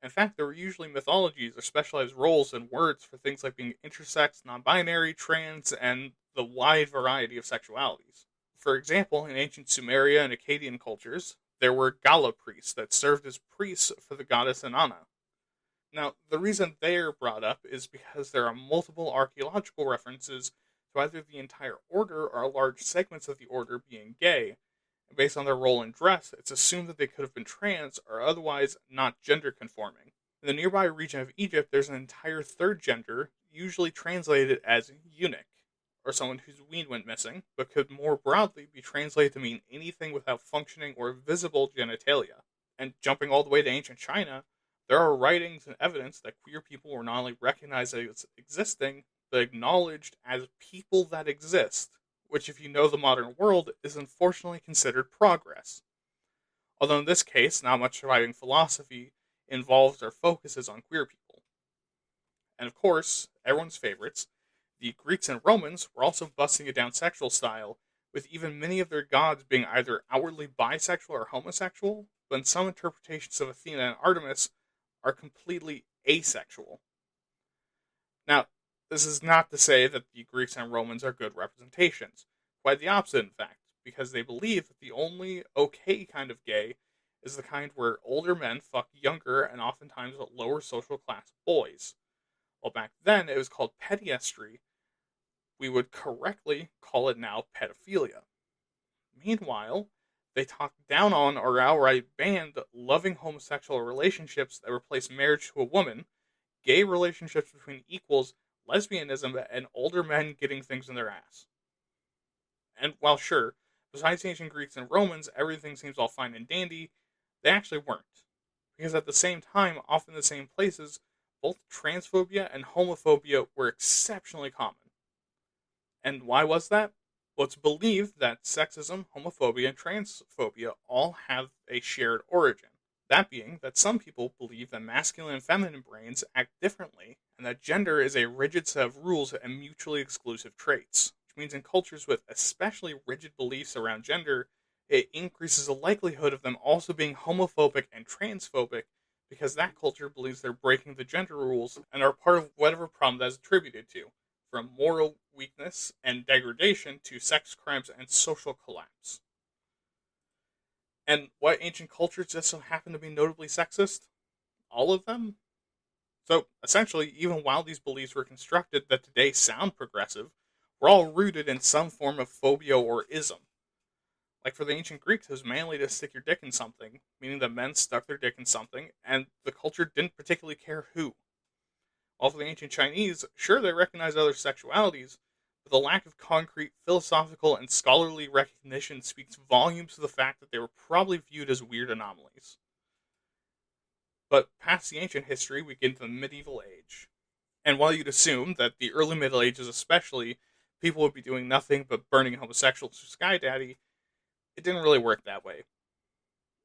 In fact, there were usually mythologies or specialized roles and words for things like being intersex, non-binary, trans, and the wide variety of sexualities. For example, in ancient Sumeria and Akkadian cultures, there were Gala priests that served as priests for the goddess Inanna. Now, the reason they're brought up is because there are multiple archaeological references to either the entire order or large segments of the order being gay, and based on their role and dress, it's assumed that they could have been trans or otherwise not gender conforming. In the nearby region of Egypt, there's an entire third gender, usually translated as eunuch, or someone whose ween went missing, but could more broadly be translated to mean anything without functioning or visible genitalia. And jumping all the way to ancient China, there are writings and evidence that queer people were not only recognized as existing, but acknowledged as people that exist, which, if you know the modern world, is unfortunately considered progress. Although in this case, not much surviving philosophy involves or focuses on queer people. And of course, everyone's favorites, the Greeks and Romans were also busting it down sexual style, with even many of their gods being either outwardly bisexual or homosexual, but in some interpretations of Athena and Artemis, are completely asexual. Now, this is not to say that the Greeks and Romans are good representations. Quite the opposite, in fact, because they believe that the only okay kind of gay is the kind where older men fuck younger and oftentimes lower social class boys. Well, back then it was called pederasty. We would correctly call it now pedophilia. Meanwhile, they talk down on or outright banned loving homosexual relationships that replace marriage to a woman, gay relationships between equals, lesbianism, and older men getting things in their ass. And while sure, besides ancient Greeks and Romans, everything seems all fine and dandy, they actually weren't. Because at the same time, often in the same places, both transphobia and homophobia were exceptionally common. And why was that? Well, it's believed that sexism, homophobia, and transphobia all have a shared origin. That being that some people believe that masculine and feminine brains act differently, and that gender is a rigid set of rules and mutually exclusive traits. Which means in cultures with especially rigid beliefs around gender, it increases the likelihood of them also being homophobic and transphobic, because that culture believes they're breaking the gender rules and are part of whatever problem that is attributed to, from moral weakness and degradation to sex crimes and social collapse. And what ancient cultures just so happen to be notably sexist? All of them? So, essentially, even while these beliefs were constructed that today sound progressive, were all rooted in some form of phobia or ism. Like for the ancient Greeks, it was manly to stick your dick in something, meaning that men stuck their dick in something, and the culture didn't particularly care who. While for the ancient Chinese, sure, they recognized other sexualities, The lack of concrete philosophical and scholarly recognition speaks volumes to the fact that they were probably viewed as weird anomalies. But past the ancient history, we get into the medieval age. And while you'd assume that the early Middle Ages especially, people would be doing nothing but burning homosexuals to Sky Daddy, it didn't really work that way.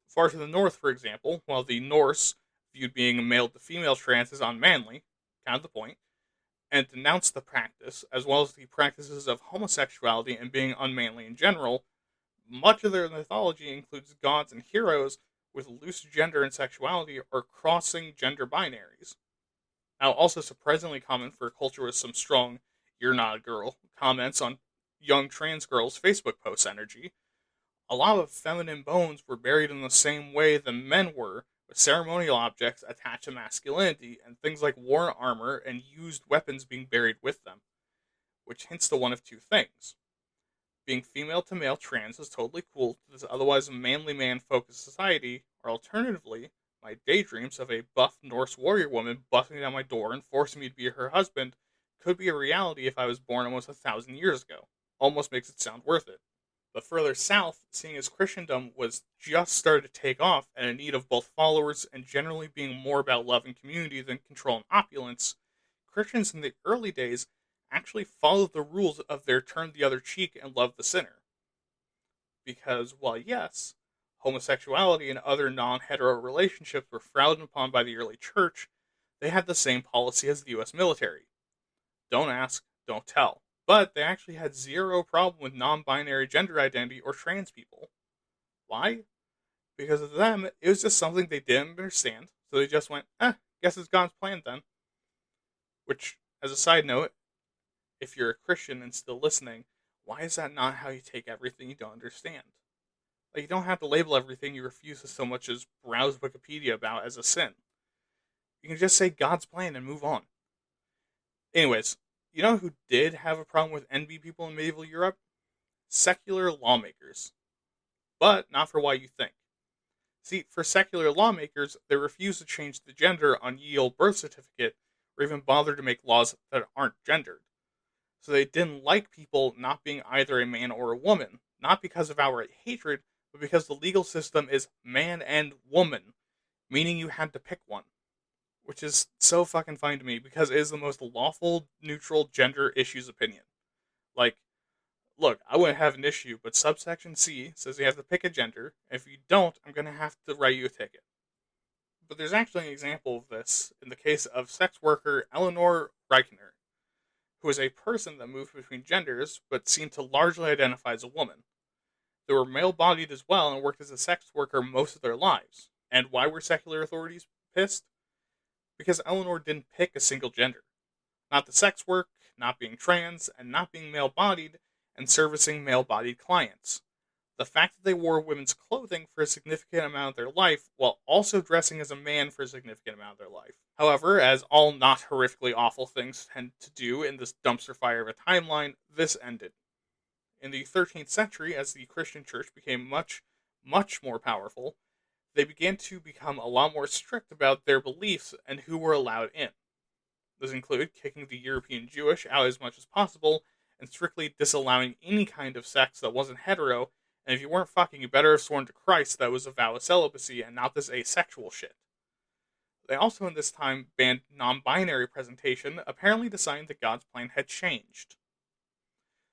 Far to the north, for example, while the Norse viewed being male to female trans as unmanly, kind of the point, and denounced the practice, as well as the practices of homosexuality and being unmanly in general, much of their mythology includes gods and heroes with loose gender and sexuality or crossing gender binaries. Now, also surprisingly common for a culture with some strong "you're not a girl" comments on young trans girls' Facebook posts energy, a lot of feminine bones were buried in the same way the men were, with ceremonial objects attached to masculinity and things like war armor and used weapons being buried with them, which hints to one of two things. Being female to male trans is totally cool to this otherwise manly man focused society, or alternatively, my daydreams of a buff Norse warrior woman busting down my door and forcing me to be her husband could be a reality if I was born almost 1,000 years ago. Almost makes it sound worth it. But further south, seeing as Christendom was just starting to take off and in need of both followers and generally being more about love and community than control and opulence, Christians in the early days actually followed the rules of their turn the other cheek and love the sinner. Because, while yes, homosexuality and other non-hetero relationships were frowned upon by the early church, they had the same policy as the US military. Don't ask, don't tell. But they actually had zero problem with non-binary gender identity or trans people. Why? Because of them, it was just something they didn't understand, so they just went, guess it's God's plan then. Which, as a side note, if you're a Christian and still listening, why is that not how you take everything you don't understand? Like, you don't have to label everything you refuse to so much as browse Wikipedia about as a sin. You can just say God's plan and move on. Anyways, you know who did have a problem with NB people in medieval Europe? Secular lawmakers. But not for why you think. See, for secular lawmakers, they refuse to change the gender on ye olde birth certificate or even bother to make laws that aren't gendered. So they didn't like people not being either a man or a woman, not because of outright hatred, but because the legal system is man and woman, meaning you had to pick one. Which is so fucking funny to me because it is the most lawful, neutral gender issues opinion. Like, look, I wouldn't have an issue, but subsection C says you have to pick a gender, and if you don't, I'm going to have to write you a ticket. But there's actually an example of this in the case of sex worker Eleanor Reichner, who is a person that moved between genders, but seemed to largely identify as a woman. They were male-bodied as well and worked as a sex worker most of their lives. And why were secular authorities pissed? Because Eleanor didn't pick a single gender. Not the sex work, not being trans, and not being male-bodied, and servicing male-bodied clients. The fact that they wore women's clothing for a significant amount of their life, while also dressing as a man for a significant amount of their life. However, as all not horrifically awful things tend to do in this dumpster fire of a timeline, this ended. In the 13th century, as the Christian church became much, much more powerful, they began to become a lot more strict about their beliefs and who were allowed in. This included kicking the European Jewish out as much as possible, and strictly disallowing any kind of sex that wasn't hetero, and if you weren't fucking, you better have sworn to Christ that was a vow of celibacy and not this asexual shit. They also in this time banned non-binary presentation, apparently deciding that God's plan had changed.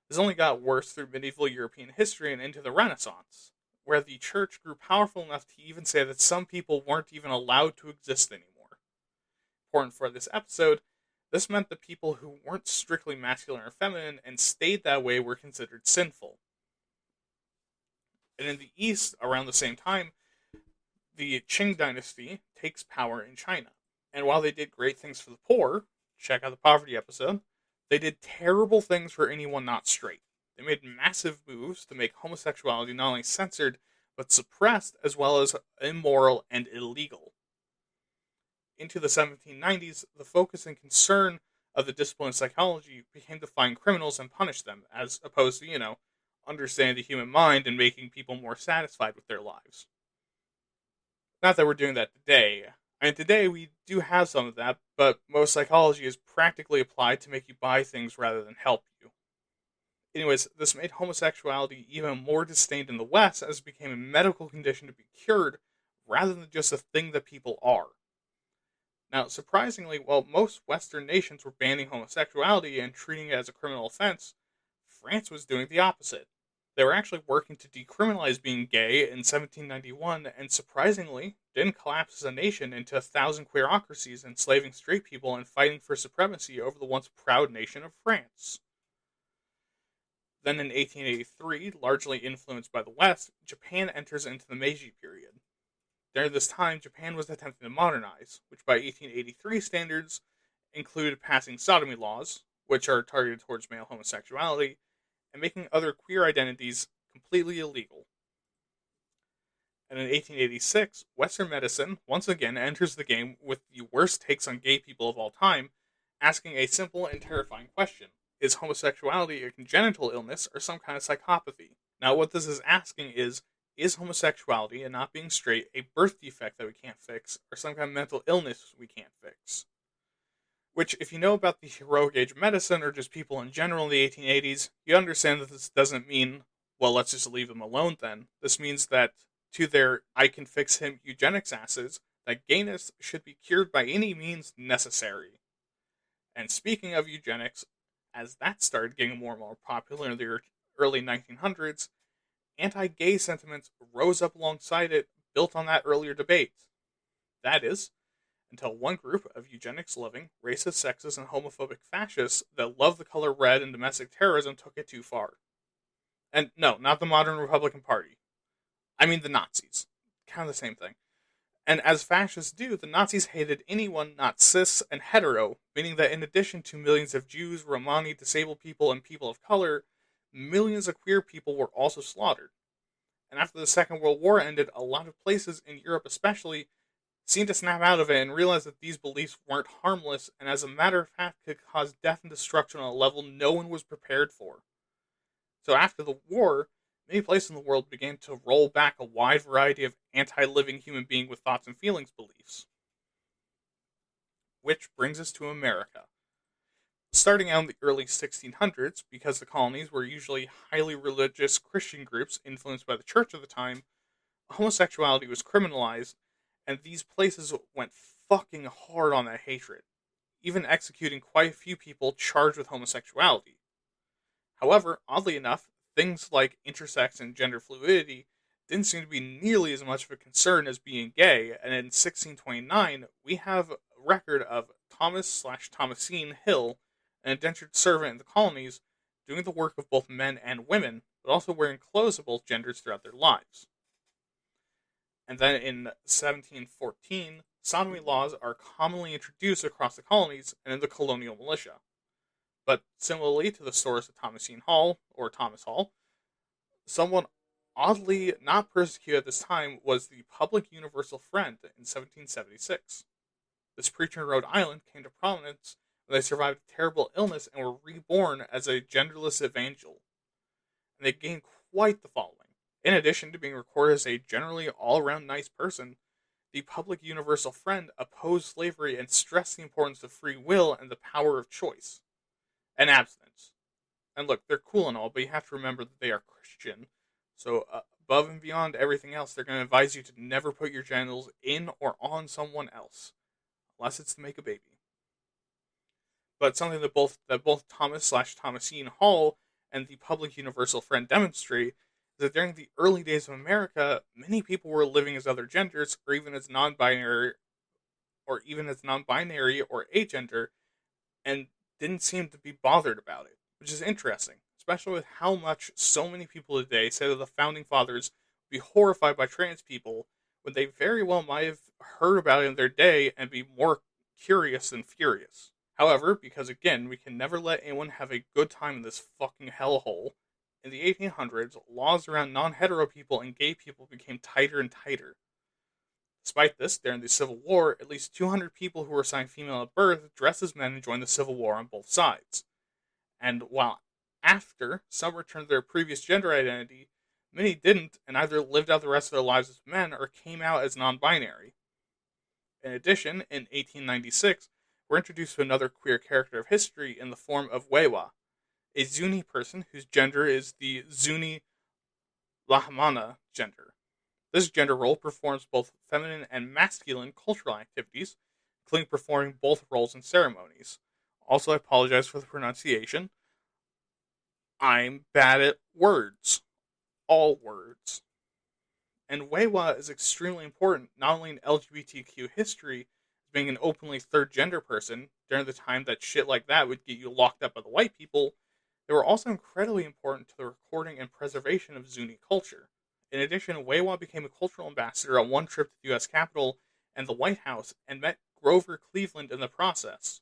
This only got worse through medieval European history and into the Renaissance, where the church grew powerful enough to even say that some people weren't even allowed to exist anymore. Important for this episode, this meant that people who weren't strictly masculine or feminine and stayed that way were considered sinful. And in the East, around the same time, the Qing dynasty takes power in China. And while they did great things for the poor, check out the poverty episode, they did terrible things for anyone not straight. They made massive moves to make homosexuality not only censored, but suppressed, as well as immoral and illegal. Into the 1790s, the focus and concern of the discipline of psychology became to find criminals and punish them, as opposed to, understanding the human mind and making people more satisfied with their lives. Not that we're doing that today. Today we do have some of that, but most psychology is practically applied to make you buy things rather than help you. Anyways, this made homosexuality even more disdained in the West as it became a medical condition to be cured rather than just a thing that people are. Now, surprisingly, while most Western nations were banning homosexuality and treating it as a criminal offense, France was doing the opposite. They were actually working to decriminalize being gay in 1791 and surprisingly didn't collapse as a nation into 1,000 queerocracies enslaving straight people and fighting for supremacy over the once proud nation of France. Then in 1883, largely influenced by the West, Japan enters into the Meiji period. During this time, Japan was attempting to modernize, which by 1883 standards included passing sodomy laws, which are targeted towards male homosexuality, and making other queer identities completely illegal. And in 1886, Western medicine once again enters the game with the worst takes on gay people of all time, asking a simple and terrifying question. Is homosexuality a congenital illness or some kind of psychopathy? Now, what this is asking is homosexuality and not being straight a birth defect that we can't fix, or some kind of mental illness we can't fix? Which, if you know about the heroic age of medicine, or just people in general in the 1880s, you understand that this doesn't mean, well, let's just leave them alone then. This means that, to their I can fix him eugenics asses, that gayness should be cured by any means necessary. And speaking of eugenics, as that started getting more and more popular in the early 1900s, anti-gay sentiments rose up alongside it, built on that earlier debate. That is, until one group of eugenics-loving, racist, sexist, and homophobic fascists that love the color red and domestic terrorism took it too far. And no, not the modern Republican Party. I mean the Nazis. Kind of the same thing. And as fascists do, the Nazis hated anyone not cis and hetero, meaning that in addition to millions of Jews, Romani, disabled people, and people of color, millions of queer people were also slaughtered. And after the Second World War ended, a lot of places, in Europe especially, seemed to snap out of it and realize that these beliefs weren't harmless, and as a matter of fact could cause death and destruction on a level no one was prepared for. So after the war, many places in the world began to roll back a wide variety of anti-living human being with thoughts and feelings beliefs. Which brings us to America. Starting out in the early 1600s, because the colonies were usually highly religious Christian groups influenced by the church of the time, homosexuality was criminalized, and these places went fucking hard on that hatred, even executing quite a few people charged with homosexuality. However, oddly enough, things like intersex and gender fluidity didn't seem to be nearly as much of a concern as being gay, and in 1629, we have a record of Thomas/Thomasine Hill, an indentured servant in the colonies, doing the work of both men and women, but also wearing clothes of both genders throughout their lives. And then in 1714, sodomy laws are commonly introduced across the colonies and in the colonial militia. But similarly to the source of Thomasine Hall, or Thomas Hall, someone oddly not persecuted at this time was the Public Universal Friend in 1776. This preacher in Rhode Island came to prominence when they survived a terrible illness and were reborn as a genderless evangel. And they gained quite the following. In addition to being recorded as a generally all-around nice person, the Public Universal Friend opposed slavery and stressed the importance of free will and the power of choice. And abstinence. And look, they're cool and all, but you have to remember that they are Christian. So above and beyond everything else, they're going to advise you to never put your genitals in or on someone else. Unless it's to make a baby. But something that both Thomas/Thomasine Hall and the Public Universal Friend demonstrate that during the early days of America, many people were living as other genders, or even as non-binary, or agender, and didn't seem to be bothered about it, which is interesting, especially with how much so many people today say that the Founding Fathers would be horrified by trans people, when they very well might have heard about it in their day and be more curious than furious. However, because again, we can never let anyone have a good time in this fucking hellhole, in the 1800s, laws around non-hetero people and gay people became tighter and tighter. Despite this, during the Civil War, at least 200 people who were assigned female at birth dressed as men and joined the Civil War on both sides. And while after some returned to their previous gender identity, many didn't and either lived out the rest of their lives as men or came out as non-binary. In addition, in 1896, we're introduced to another queer character of history in the form of Wewa. a Zuni person whose gender is the Zuni Lahmana gender. This gender role performs both feminine and masculine cultural activities, including performing both roles in ceremonies. Also, I apologize for the pronunciation. I'm bad at words. All words. And Wewa is extremely important, not only in LGBTQ history, as being an openly third gender person during the time that shit like that would get you locked up by the white people, they were also incredibly important to the recording and preservation of Zuni culture. In addition, Wewa became a cultural ambassador on one trip to the US Capitol and the White House and met Grover Cleveland in the process,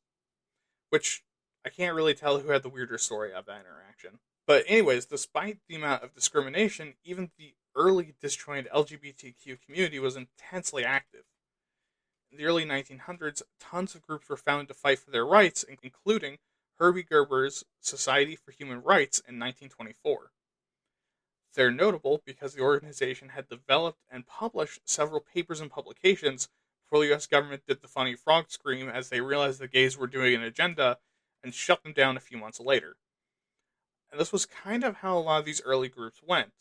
which I can't really tell who had the weirder story of that interaction. But anyways, despite the amount of discrimination, even the early disjointed LGBTQ community was intensely active. In the early 1900s, tons of groups were founded to fight for their rights, including Herbie Gerber's Society for Human Rights in 1924. They're notable because the organization had developed and published several papers and publications before the US government did the funny frog scream as they realized the gays were doing an agenda and shut them down a few months later. And this was kind of how a lot of these early groups went.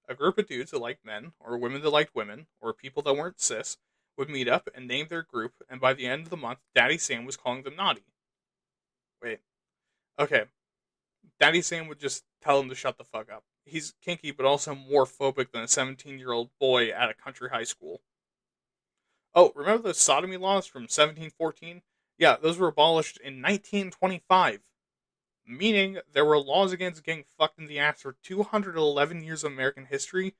A group of dudes that liked men, or women that liked women, or people that weren't cis, would meet up and name their group, and by the end of the month, Daddy Sam was calling them naughty. Wait. Okay. Daddy Sam would just tell them to shut the fuck up. He's kinky, but also more phobic than a 17-year-old boy at a country high school. Oh, remember those sodomy laws from 1714? Yeah, those were abolished in 1925. Meaning there were laws against getting fucked in the ass for 211 years of American history,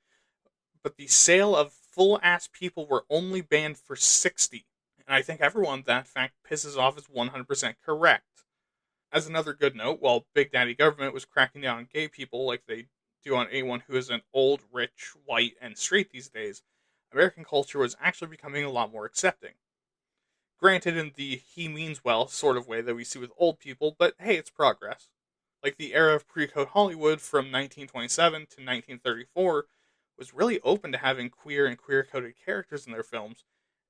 but the sale of full-ass people were only banned for 60. And I think everyone that fact pisses off is 100% correct. As another good note, while Big Daddy government was cracking down on gay people like they do on anyone who isn't old, rich, white, and straight these days, American culture was actually becoming a lot more accepting. Granted, in the he means well sort of way that we see with old people, but hey, it's progress. Like the era of pre-code Hollywood from 1927 to 1934 was really open to having queer and queer-coded characters in their films,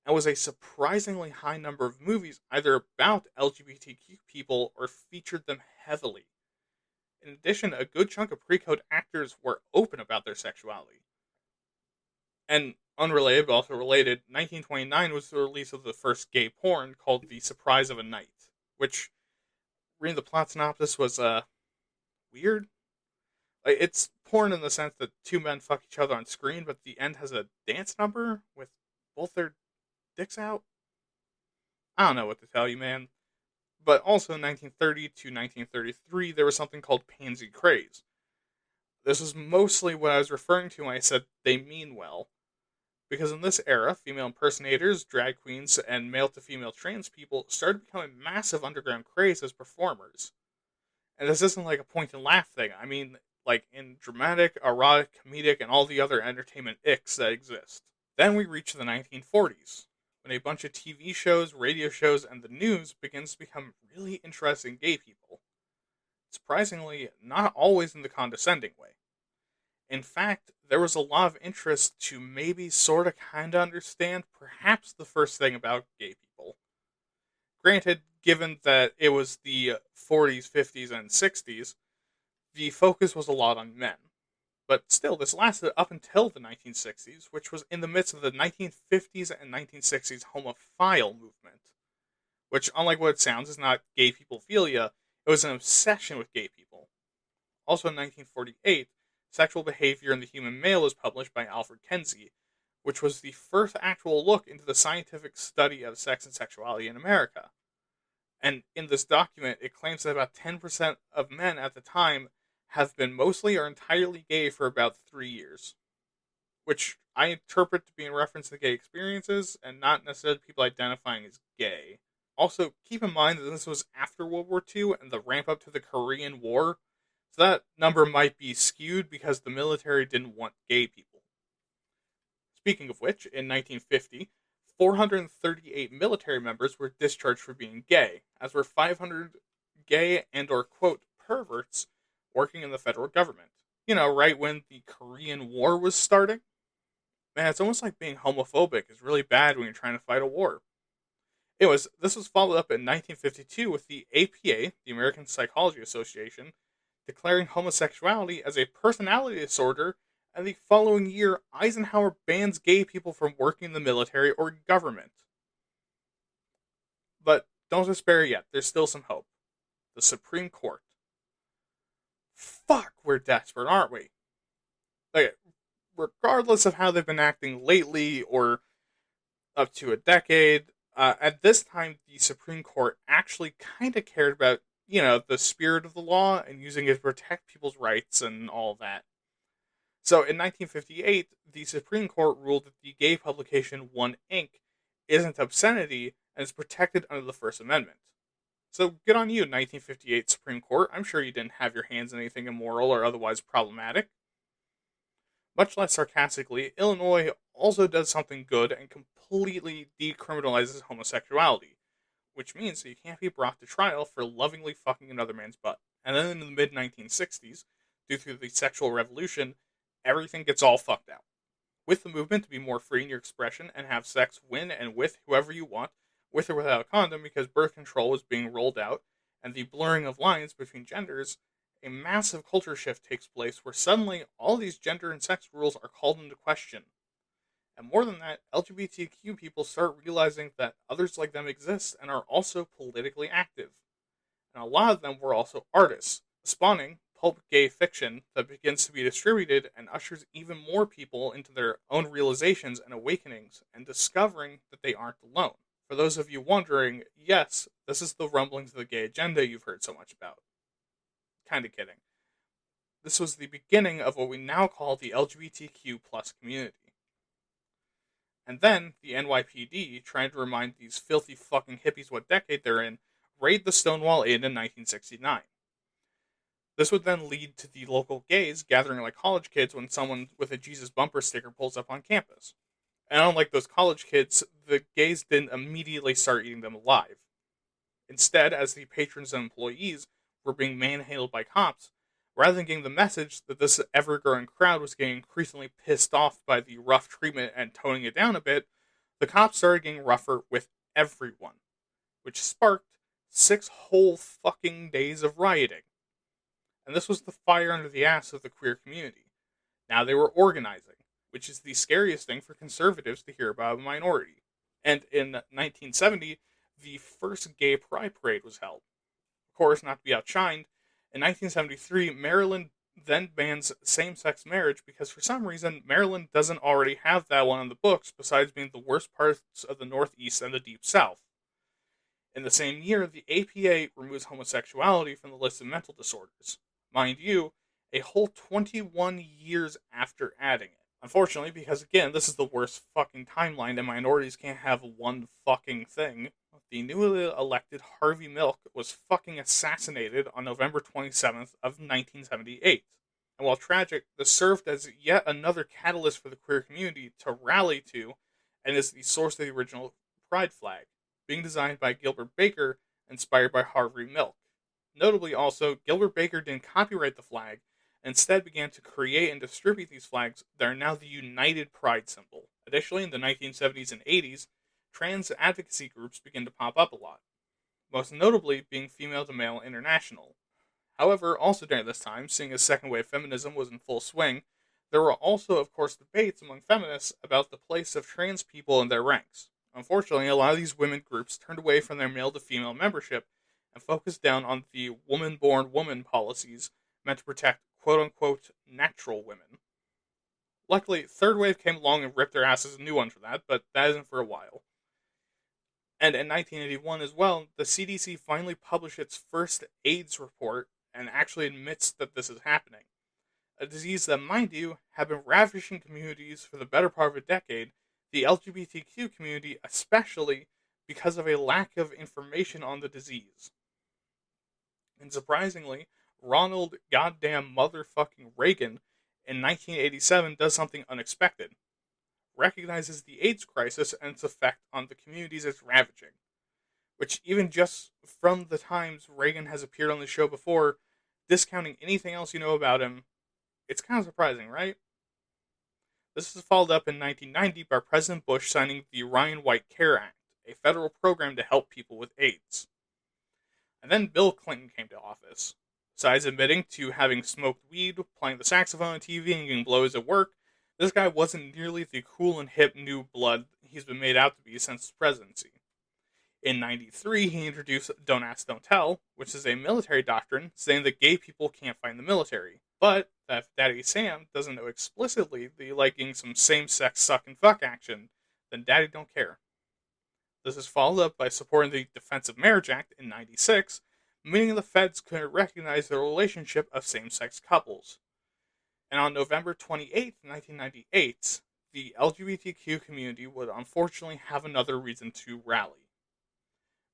and was a surprisingly high number of movies either about LGBTQ people or featured them heavily. In addition, a good chunk of pre-code actors were open about their sexuality. And unrelated, but also related, 1929 was the release of the first gay porn called The Surprise of a Night, which, reading the plot synopsis, was weird. Like, it's porn in the sense that two men fuck each other on screen, but the end has a dance number with both their dicks out. I don't know what to tell you, man. But also in 1930 to 1933, there was something called pansy craze. This is mostly what I was referring to when I said they mean well. Because in this era, female impersonators, drag queens, and male-to-female trans people started becoming massive underground craze as performers. And this isn't like a point and laugh thing. I mean, like in dramatic, erotic, comedic, and all the other entertainment icks that exist. Then we reach the 1940s, when a bunch of TV shows, radio shows, and the news begins to become really interested in gay people. Surprisingly, not always in the condescending way. In fact, there was a lot of interest to maybe sorta kinda understand perhaps the first thing about gay people. Granted, given that it was the 40s, 50s, and 60s, the focus was a lot on men. But still, this lasted up until the 1960s, which was in the midst of the 1950s and 1960s homophile movement. Which, unlike what it sounds, is not gay peoplephilia, it was an obsession with gay people. Also in 1948, Sexual Behavior in the Human Male was published by Alfred Kinsey, which was the first actual look into the scientific study of sex and sexuality in America. And in this document, it claims that about 10% of men at the time have been mostly or entirely gay for about 3 years. Which I interpret to be in reference to gay experiences, and not necessarily people identifying as gay. Also, keep in mind that this was after World War II and the ramp up to the Korean War, so that number might be skewed because the military didn't want gay people. Speaking of which, in 1950, 438 military members were discharged for being gay, as were 500 gay and or quote perverts working in the federal government. You know, right when the Korean War was starting? Man, it's almost like being homophobic is really bad when you're trying to fight a war. This was followed up in 1952 with the APA, the American Psychology Association, declaring homosexuality as a personality disorder, and the following year, Eisenhower bans gay people from working in the military or government. But don't despair yet, there's still some hope. The Supreme Court. Fuck, we're desperate, aren't we? Like, regardless of how they've been acting lately or up to a decade, at this time, the Supreme Court actually kind of cared about, the spirit of the law and using it to protect people's rights and all that. So in 1958, the Supreme Court ruled that the gay publication One Inc. isn't obscenity and is protected under the First Amendment. So good on you, 1958 Supreme Court. I'm sure you didn't have your hands in anything immoral or otherwise problematic. Much less sarcastically, Illinois also does something good and completely decriminalizes homosexuality, which means that you can't be brought to trial for lovingly fucking another man's butt. And then in the mid-1960s, due to the sexual revolution, everything gets all fucked out. With the movement to be more free in your expression and have sex when and with whoever you want, with or without a condom, because birth control was being rolled out, and the blurring of lines between genders, a massive culture shift takes place where suddenly all these gender and sex rules are called into question. And more than that, LGBTQ people start realizing that others like them exist and are also politically active. And a lot of them were also artists, spawning pulp gay fiction that begins to be distributed and ushers even more people into their own realizations and awakenings and discovering that they aren't alone. For those of you wondering, yes, this is the rumblings of the gay agenda you've heard so much about. Kinda kidding. This was the beginning of what we now call the LGBTQ plus community. And then, the NYPD, trying to remind these filthy fucking hippies what decade they're in, raid the Stonewall Inn in 1969. This would then lead to the local gays gathering like college kids when someone with a Jesus bumper sticker pulls up on campus. And unlike those college kids, the gays didn't immediately start eating them alive. Instead, as the patrons and employees were being manhandled by cops, rather than getting the message that this ever-growing crowd was getting increasingly pissed off by the rough treatment and toning it down a bit, the cops started getting rougher with everyone, which sparked 6 whole fucking days of rioting. And this was the fire under the ass of the queer community. Now they were organizing, which is the scariest thing for conservatives to hear about a minority. And in 1970, the first gay pride parade was held. Of course, not to be outshined, in 1973, Maryland then bans same-sex marriage because for some reason, Maryland doesn't already have that one on the books besides being the worst parts of the Northeast and the Deep South. In the same year, the APA removes homosexuality from the list of mental disorders. Mind you, a whole 21 years after adding it. Unfortunately, because again, this is the worst fucking timeline and minorities can't have one fucking thing, the newly elected Harvey Milk was fucking assassinated on November 27th of 1978. And while tragic, this served as yet another catalyst for the queer community to rally to, and is the source of the original pride flag, being designed by Gilbert Baker, inspired by Harvey Milk. Notably also, Gilbert Baker didn't copyright the flag, and instead began to create and distribute these flags that are now the United Pride symbol. Additionally, in the 1970s and 80s, trans advocacy groups began to pop up a lot, most notably being Female to Male International. However, also during this time, seeing as second wave feminism was in full swing, there were also, of course, debates among feminists about the place of trans people in their ranks. Unfortunately, a lot of these women groups turned away from their male to female membership and focused down on the woman-born woman policies meant to protect quote-unquote natural women. Luckily, third wave came along and ripped their asses a new one for that, but that isn't for a while. And in 1981 as well, the CDC finally published its first AIDS report and actually admits that this is happening. A disease that, mind you, had been ravaging communities for the better part of a decade, the LGBTQ community especially, because of a lack of information on the disease. And surprisingly, Ronald goddamn motherfucking Reagan in 1987 does something unexpected. Recognizes the AIDS crisis and its effect on the communities it's ravaging. Which, even just from the times Reagan has appeared on the show before, discounting anything else you know about him, it's kind of surprising, right? This is followed up in 1990 by President Bush signing the Ryan White Care Act, a federal program to help people with AIDS. And then Bill Clinton came to office. Besides admitting to having smoked weed, playing the saxophone on TV, and getting blows at work, this guy wasn't nearly the cool and hip new blood he's been made out to be since his presidency. In '93, he introduced Don't Ask, Don't Tell, which is a military doctrine saying that gay people can't fight in the military, but that if Daddy Sam doesn't know explicitly that you like getting some same-sex suck and fuck action, then Daddy don't care. This is followed up by supporting the Defense of Marriage Act in '96, meaning the feds couldn't recognize the relationship of same-sex couples. And on November 28, 1998, the LGBTQ community would unfortunately have another reason to rally.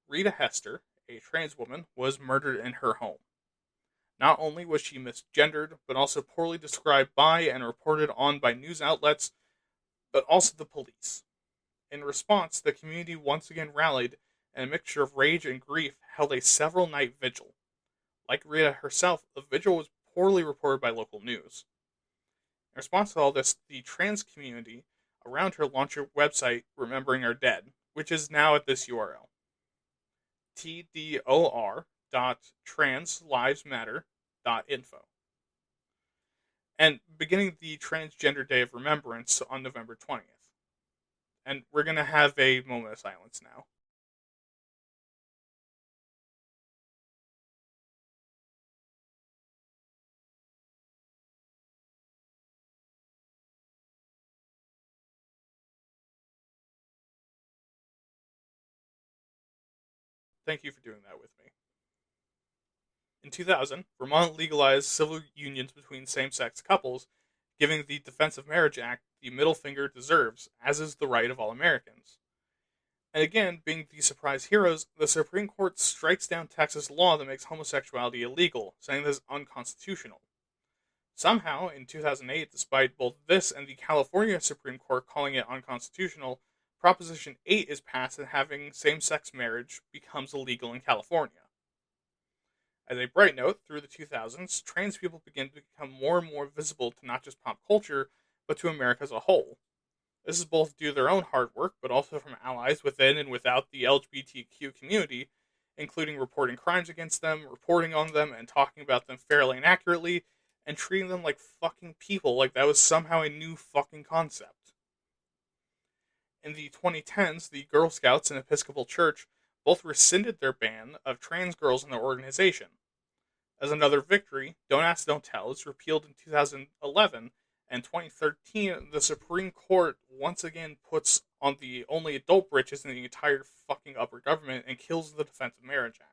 Rita Hester, a trans woman, was murdered in her home. Not only was she misgendered, but also poorly described by and reported on by news outlets, but also the police. In response, the community once again rallied, and a mixture of rage and grief held a several-night vigil. Like Rita herself, the vigil was poorly reported by local news. In response to all this, the trans community around her launched a website, Remembering Our Dead, which is now at this URL. tdor.translivesmatter.info, and beginning the Transgender Day of Remembrance on November 20th. And we're going to have a moment of silence now. Thank you for doing that with me. In 2000, Vermont legalized civil unions between same-sex couples, giving the Defense of Marriage Act the middle finger it deserves, as is the right of all Americans. And again, being the surprise heroes, the Supreme Court strikes down Texas law that makes homosexuality illegal, saying this is unconstitutional. Somehow, in 2008, despite both this and the California Supreme Court calling it unconstitutional, Proposition 8 is passed and having same-sex marriage becomes illegal in California. As a bright note, through the 2000s, trans people begin to become more and more visible to not just pop culture, but to America as a whole. This is both due to their own hard work, but also from allies within and without the LGBTQ community, including reporting crimes against them, reporting on them, and talking about them fairly and accurately, and treating them like fucking people, like that was somehow a new fucking concept. In the 2010s, the Girl Scouts and Episcopal Church both rescinded their ban of trans girls in their organization. As another victory, Don't Ask, Don't Tell is repealed in 2011, and 2013, the Supreme Court once again puts on the only adult britches in the entire fucking upper government and kills the Defense of Marriage Act.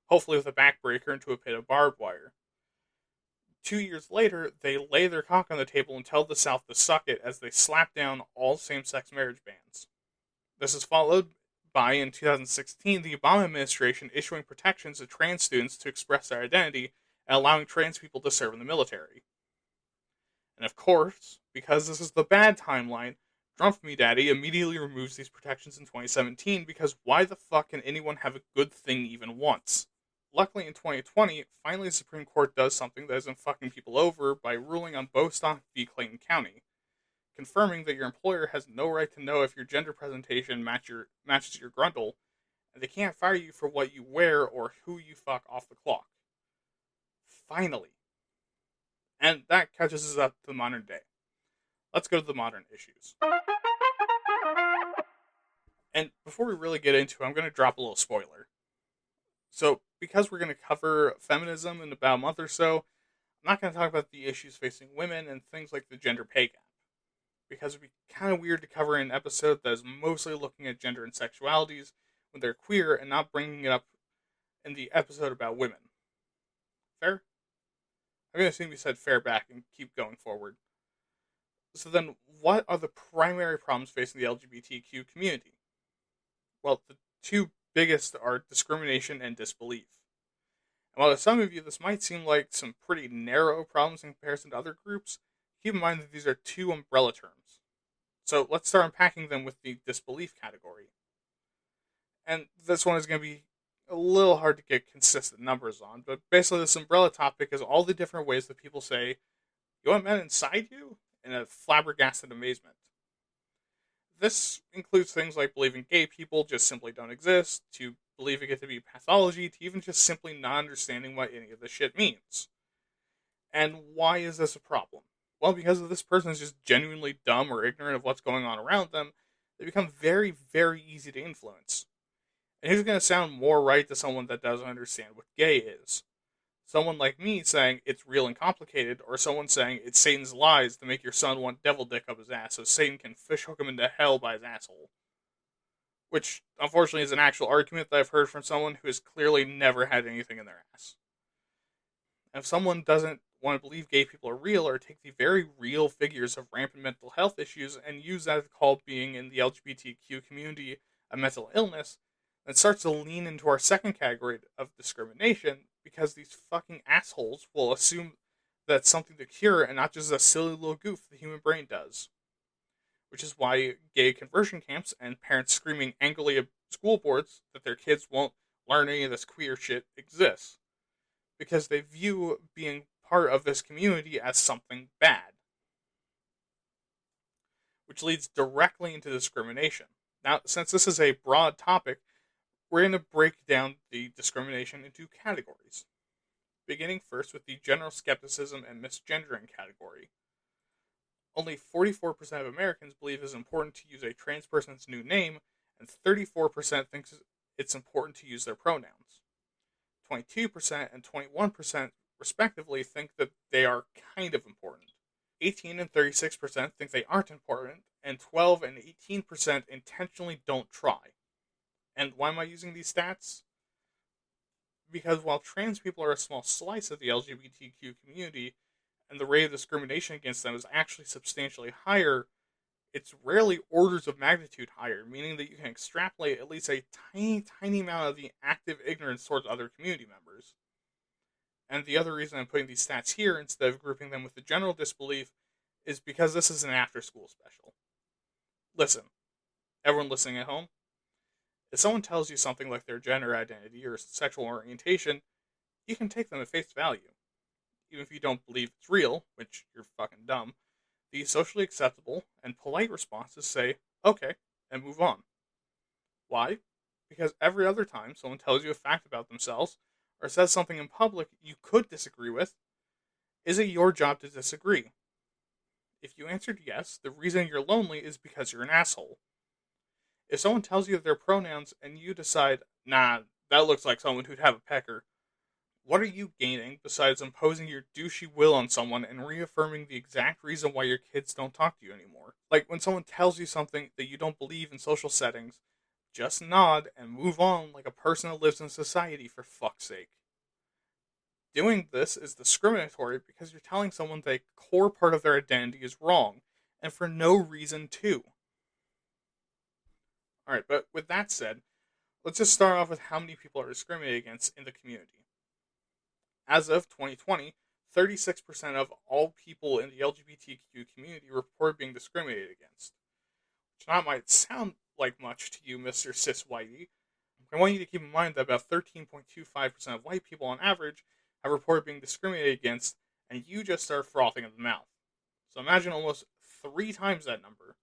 Hopefully with a backbreaker into a pit of barbed wire. 2 years later, they lay their cock on the table and tell the South to suck it as they slap down all same-sex marriage bans. This is followed by, in 2016, the Obama administration issuing protections to trans students to express their identity and allowing trans people to serve in the military. And of course, because this is the bad timeline, Trump Me Daddy immediately removes these protections in 2017 because why the fuck can anyone have a good thing even once? Luckily, in 2020, finally the Supreme Court does something that isn't fucking people over by ruling on Bostock v. Clayton County, confirming that your employer has no right to know if your gender presentation matches your grundle, and they can't fire you for what you wear or who you fuck off the clock. Finally. And that catches us up to the modern day. Let's go to the modern issues. And before we really get into it, I'm going to drop a little spoiler. So, because we're going to cover feminism in about a month or so, I'm not going to talk about the issues facing women and things like the gender pay gap. Because it would be kind of weird to cover an episode that is mostly looking at gender and sexualities when they're queer and not bringing it up in the episode about women. Fair? I'm going to assume you said fair back and keep going forward. So then, what are the primary problems facing the LGBTQ community? Well, the two biggest are discrimination and disbelief. And while to some of you this might seem like some pretty narrow problems in comparison to other groups, keep in mind that these are two umbrella terms. So let's start unpacking them with the disbelief category. And this one is going to be a little hard to get consistent numbers on, but basically this umbrella topic is all the different ways that people say, "You want men inside you?" in a flabbergasted amazement. This includes things like believing gay people just simply don't exist, to believing it to be pathology, to even just simply not understanding what any of this shit means. And why is this a problem? Well, because if this person is just genuinely dumb or ignorant of what's going on around them, they become very, very easy to influence. And here's going to sound more right to someone that doesn't understand what gay is. Someone like me saying it's real and complicated, or someone saying it's Satan's lies to make your son want devil dick up his ass so Satan can fishhook him into hell by his asshole. Which, unfortunately, is an actual argument that I've heard from someone who has clearly never had anything in their ass. And if someone doesn't want to believe gay people are real, or take the very real figures of rampant mental health issues and use that to call being in the LGBTQ community a mental illness, then starts to lean into our second category of discrimination, because these fucking assholes will assume that's something to cure and not just a silly little goof the human brain does. Which is why gay conversion camps and parents screaming angrily at school boards that their kids won't learn any of this queer shit exists. Because they view being part of this community as something bad. Which leads directly into discrimination. Now, since this is a broad topic, we're going to break down the discrimination into categories. Beginning first with the general skepticism and misgendering category. Only 44% of Americans believe it is important to use a trans person's new name, and 34% thinks it's important to use their pronouns. 22% and 21% respectively think that they are kind of important. 18 and 36% think they aren't important, and 12 and 18% intentionally don't try. And why am I using these stats? Because while trans people are a small slice of the LGBTQ community, and the rate of discrimination against them is actually substantially higher, it's rarely orders of magnitude higher, meaning that you can extrapolate at least a tiny, tiny amount of the active ignorance towards other community members. And the other reason I'm putting these stats here instead of grouping them with the general disbelief is because this is an after-school special. Listen, everyone listening at home, if someone tells you something like their gender identity or sexual orientation, you can take them at face value. Even if you don't believe it's real, which you're fucking dumb, the socially acceptable and polite responses say, okay, and move on. Why? Because every other time someone tells you a fact about themselves, or says something in public you could disagree with, is it your job to disagree? If you answered yes, the reason you're lonely is because you're an asshole. If someone tells you their pronouns and you decide, nah, that looks like someone who'd have a pecker, what are you gaining besides imposing your douchey will on someone and reaffirming the exact reason why your kids don't talk to you anymore? Like when someone tells you something that you don't believe in social settings, just nod and move on like a person that lives in society, for fuck's sake. Doing this is discriminatory because you're telling someone that a core part of their identity is wrong, and for no reason too. Alright, but with that said, let's just start off with how many people are discriminated against in the community. As of 2020, 36% of all people in the LGBTQ community report being discriminated against. Which not might sound like much to you, Mr. Cis Whitey. I want you to keep in mind that about 13.25% of white people on average have reported being discriminated against, and you just start frothing at the mouth. So imagine almost 3 times that number.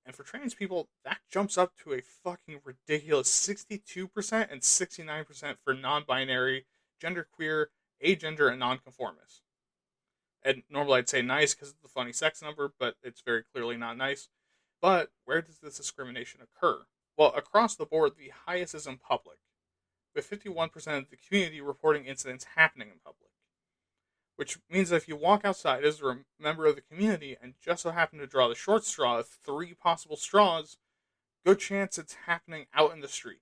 And for trans people, that jumps up to a fucking ridiculous 62% and 69% for non-binary, genderqueer, agender, and nonconformists. And normally I'd say nice because it's the funny sex number, but it's very clearly not nice. But where does this discrimination occur? Well, across the board, the highest is in public, with 51% of the community reporting incidents happening in public. Which means that if you walk outside as a member of the community and just so happen to draw the short straw of 3 possible straws, good chance it's happening out in the street.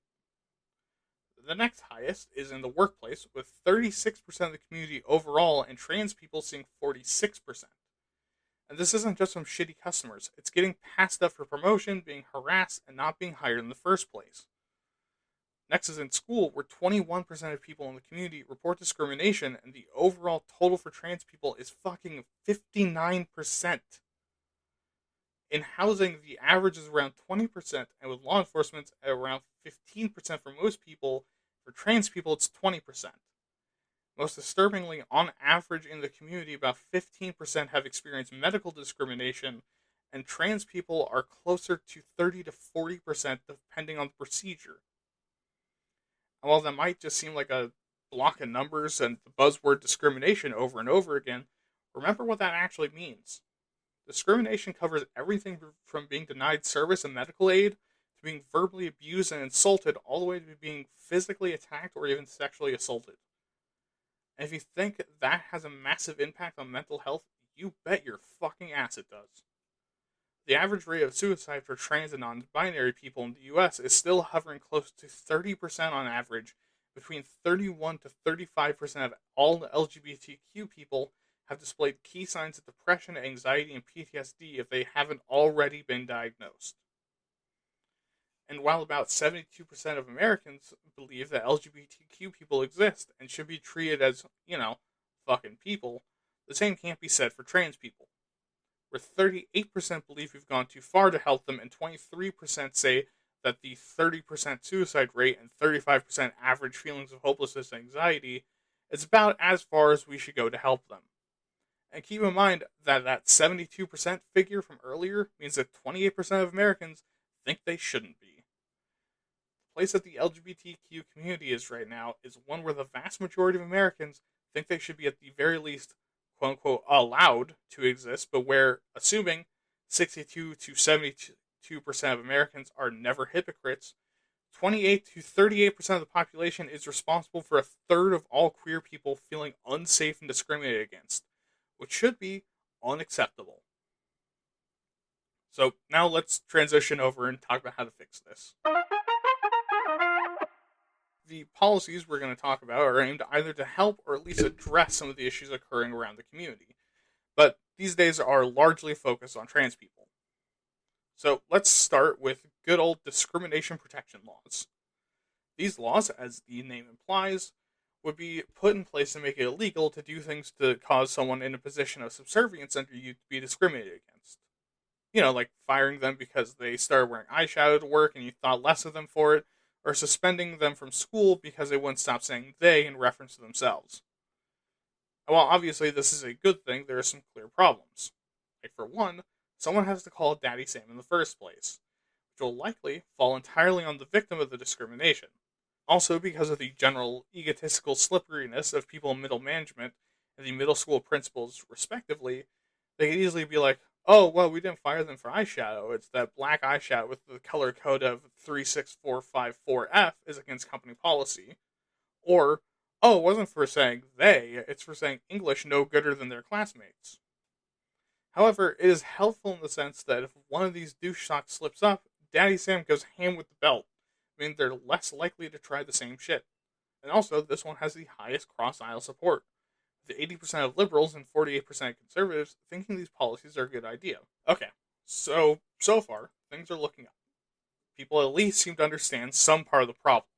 The next highest is in the workplace, with 36% of the community overall, and trans people seeing 46%. And this isn't just from shitty customers, it's getting passed up for promotion, being harassed, and not being hired in the first place. Next is in school, where 21% of people in the community report discrimination, and the overall total for trans people is fucking 59%. In housing, the average is around 20%, and with law enforcement at around 15% for most people. For trans people, it's 20%. Most disturbingly, on average in the community, about 15% have experienced medical discrimination, and trans people are closer to 30 to 40% depending on the procedure. And while that might just seem like a block of numbers and the buzzword discrimination over and over again, remember what that actually means. Discrimination covers everything from being denied service and medical aid to being verbally abused and insulted, all the way to being physically attacked or even sexually assaulted. And if you think that has a massive impact on mental health, you bet your fucking ass it does. The average rate of suicide for trans and non-binary people in the US is still hovering close to 30% on average. Between 31 to 35% of all LGBTQ people have displayed key signs of depression, anxiety, and PTSD if they haven't already been diagnosed. And while about 72% of Americans believe that LGBTQ people exist and should be treated as, fucking people, the same can't be said for trans people, where 38% believe we've gone too far to help them, and 23% say that the 30% suicide rate and 35% average feelings of hopelessness and anxiety is about as far as we should go to help them. And keep in mind that that 72% figure from earlier means that 28% of Americans think they shouldn't be. The place that the LGBTQ community is right now is one where the vast majority of Americans think they should be at the very least quote unquote allowed to exist, but where, assuming 62 to 72% of Americans are never hypocrites, 28 to 38% of the population is responsible for a third of all queer people feeling unsafe and discriminated against, which should be unacceptable. So now let's transition over and talk about how to fix this. The policies we're going to talk about are aimed either to help or at least address some of the issues occurring around the community, but these days are largely focused on trans people. So let's start with good old discrimination protection laws. These laws, as the name implies, would be put in place to make it illegal to do things to cause someone in a position of subservience under you to be discriminated against. Like firing them because they started wearing eyeshadow to work and you thought less of them for it, or suspending them from school because they wouldn't stop saying they in reference to themselves. And while obviously this is a good thing, there are some clear problems. Like, for one, someone has to call Daddy Sam in the first place, which will likely fall entirely on the victim of the discrimination. Also, because of the general egotistical slipperiness of people in middle management and the middle school principals, respectively, they could easily be like, oh, well, we didn't fire them for eyeshadow. It's that black eyeshadow with the color code of 36454F is against company policy. Or, oh, it wasn't for saying they, it's for saying English no gooder than their classmates. However, it is helpful in the sense that if one of these douche socks slips up, Daddy Sam goes ham with the belt, meaning they're less likely to try the same shit. And also, this one has the highest cross-aisle support, with 80% of liberals and 48% conservatives thinking these policies are a good idea. Okay, so far, things are looking up. People at least seem to understand some part of the problem.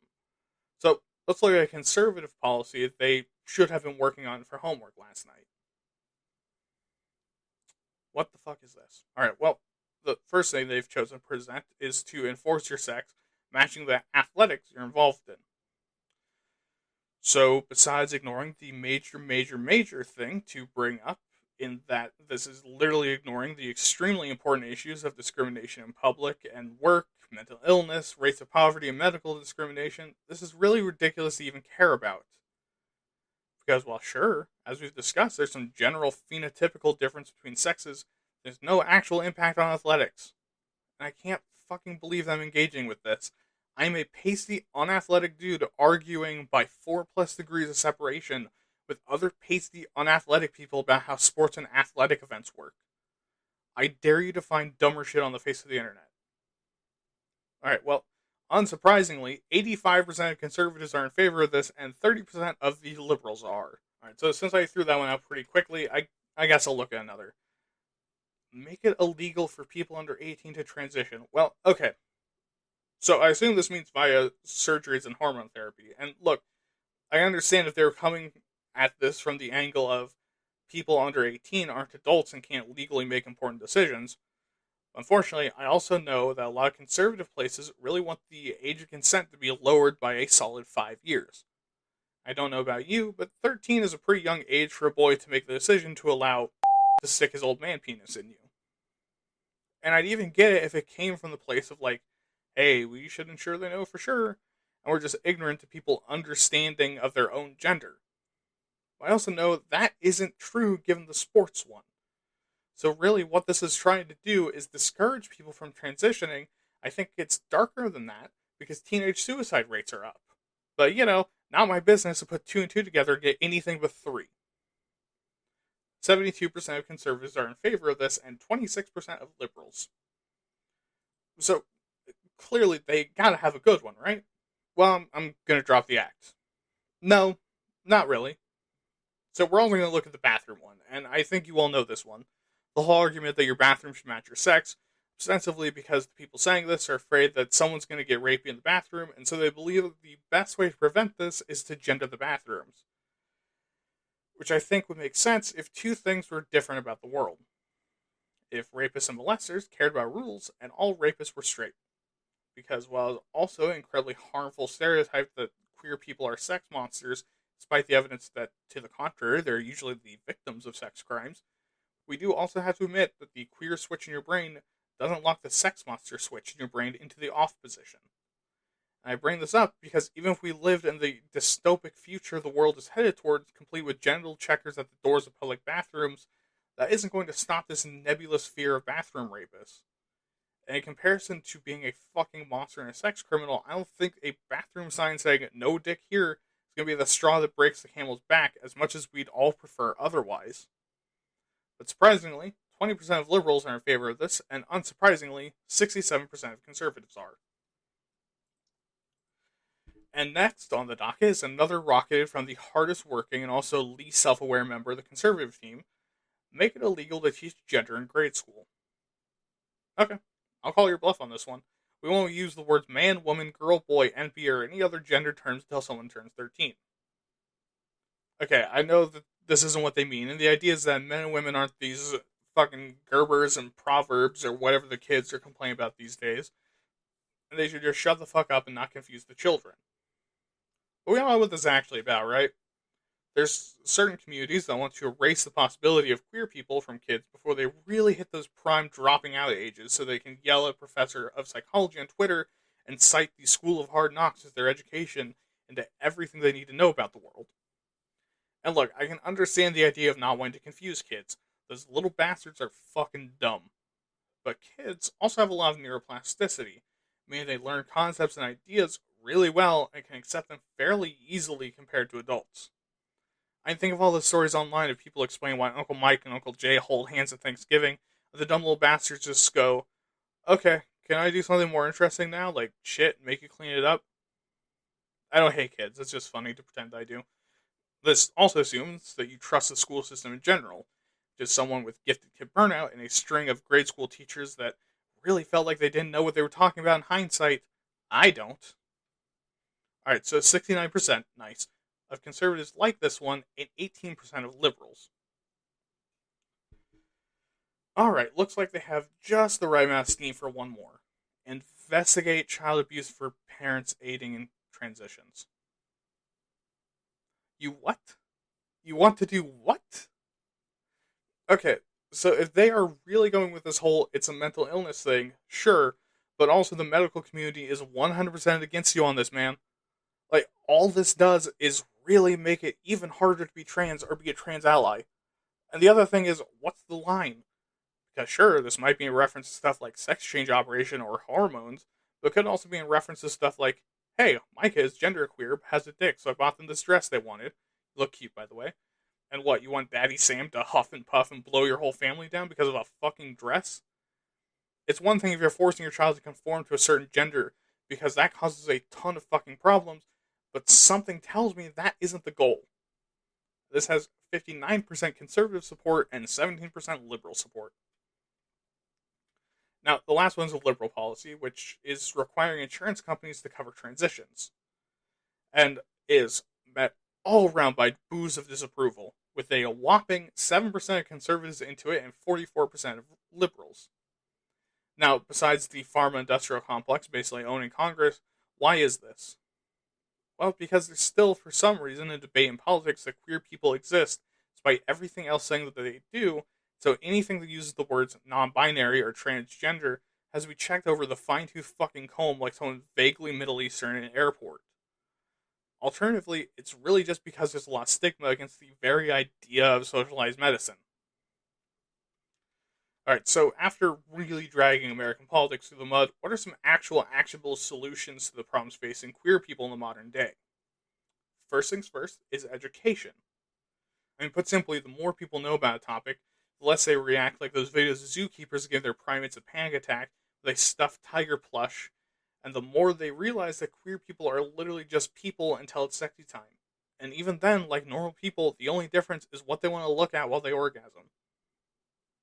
So, let's look at a conservative policy that they should have been working on for homework last night. What the fuck is this? Alright, well, the first thing they've chosen to present is to enforce your sex matching the athletics you're involved in. So, besides ignoring the major thing to bring up, in that this is literally ignoring the extremely important issues of discrimination in public and work, mental illness, rates of poverty, and medical discrimination, this is really ridiculous to even care about. Because while sure, as we've discussed, there's some general phenotypical difference between sexes, there's no actual impact on athletics. And I can't fucking believe I'm engaging with this. I'm a pasty, unathletic dude arguing by 4+ degrees of separation with other pasty, unathletic people about how sports and athletic events work. I dare you to find dumber shit on the face of the internet. Alright, well, unsurprisingly, 85% of conservatives are in favor of this, and 30% of the liberals are. Alright, so since I threw that one out pretty quickly, I guess I'll look at another. Make it illegal for people under 18 to transition. Well, okay. So I assume this means via surgeries and hormone therapy. And look, I understand if they're coming at this from the angle of people under 18 aren't adults and can't legally make important decisions. Unfortunately, I also know that a lot of conservative places really want the age of consent to be lowered by a solid 5 years. I don't know about you, but 13 is a pretty young age for a boy to make the decision to allow to stick his old man penis in you. And I'd even get it if it came from the place of like, hey, we should ensure they know for sure. and we're just ignorant to people understanding of their own gender. I also know that isn't true given the sports one. So really what this is trying to do is discourage people from transitioning. I think it's darker than that, because teenage suicide rates are up. But, not my business to put two and two together and get anything but three. 72% of conservatives are in favor of this, and 26% of liberals. So, clearly they gotta have a good one, right? Well, I'm gonna drop the axe. No, not really. So we're only gonna look at the bathroom one, and I think you all know this one. The whole argument that your bathroom should match your sex, ostensibly because the people saying this are afraid that someone's going to get rapey in the bathroom, and so they believe that the best way to prevent this is to gender the bathrooms. Which I think would make sense if two things were different about the world. If rapists and molesters cared about rules, and all rapists were straight. Because while it's also an incredibly harmful stereotype that queer people are sex monsters, despite the evidence that, to the contrary, they're usually the victims of sex crimes, we do also have to admit that the queer switch in your brain doesn't lock the sex monster switch in your brain into the off position. And I bring this up because even if we lived in the dystopic future the world is headed towards, complete with genital checkers at the doors of public bathrooms, that isn't going to stop this nebulous fear of bathroom rapists. And in comparison to being a fucking monster and a sex criminal, I don't think a bathroom sign saying "no dick here" is going to be the straw that breaks the camel's back, as much as we'd all prefer otherwise. But surprisingly, 20% of liberals are in favor of this, and unsurprisingly, 67% of conservatives are. And next on the docket is another rocketed from the hardest working and also least self-aware member of the conservative team: make it illegal to teach gender in grade school. Okay, I'll call your bluff on this one. We won't use the words man, woman, girl, boy, NP, or any other gender terms until someone turns 13. Okay, I know that this isn't what they mean, and the idea is that men and women aren't these fucking Gerbers and Proverbs or whatever the kids are complaining about these days, and they should just shut the fuck up and not confuse the children. But we all know what this is actually about, right? There's certain communities that want to erase the possibility of queer people from kids before they really hit those prime dropping out ages, so they can yell at a professor of psychology on Twitter and cite the School of Hard Knocks as their education into everything they need to know about the world. And look, I can understand the idea of not wanting to confuse kids. Those little bastards are fucking dumb. But kids also have a lot of neuroplasticity, meaning they learn concepts and ideas really well and can accept them fairly easily compared to adults. I think of all the stories online of people explaining why Uncle Mike and Uncle Jay hold hands at Thanksgiving, and the dumb little bastards just go, okay, can I do something more interesting now? Like, shit, make you clean it up? I don't hate kids, it's just funny to pretend I do. This also assumes that you trust the school system in general. Just someone with gifted kid burnout and a string of grade school teachers that really felt like they didn't know what they were talking about in hindsight. I don't. Alright, so 69%, nice, of conservatives like this one, and 18% of liberals. Alright, looks like they have just the right amount of steam for one more. Investigate child abuse for parents aiding in transitions. You what? You want to do what? Okay, so if they are really going with this whole it's a mental illness thing, sure, but also the medical community is 100% against you on this, man. Like, all this does is really make it even harder to be trans or be a trans ally. And the other thing is, what's the line? Because sure, this might be in reference to stuff like sex change operation or hormones, but it could also be in reference to stuff like, hey, my kid's genderqueer, has a dick, so I bought them this dress they wanted. Look cute, by the way. And what, you want Daddy Sam to huff and puff and blow your whole family down because of a fucking dress? It's one thing if you're forcing your child to conform to a certain gender, because that causes a ton of fucking problems, but something tells me that isn't the goal. This has 59% conservative support and 17% liberal support. Now, the last one's a liberal policy, which is requiring insurance companies to cover transitions, and is met all around by boos of disapproval, with a whopping 7% of conservatives into it and 44% of liberals. Now, besides the pharma-industrial complex basically owning Congress, why is this? Well, because there's still, for some reason, a debate in politics that queer people exist, despite everything else saying that they do, so anything that uses the words non-binary or transgender has to be checked over the fine-tooth fucking comb like someone vaguely Middle Eastern in an airport. Alternatively, it's really just because there's a lot of stigma against the very idea of socialized medicine. Alright, so after really dragging American politics through the mud, what are some actual actionable solutions to the problems facing queer people in the modern day? First things first is education. I mean, put simply, the more people know about a topic, the less they react like those videos of zookeepers give their primates a panic attack, they stuff tiger plush, and the more they realize that queer people are literally just people until it's sexy time. And even then, like normal people, the only difference is what they want to look at while they orgasm.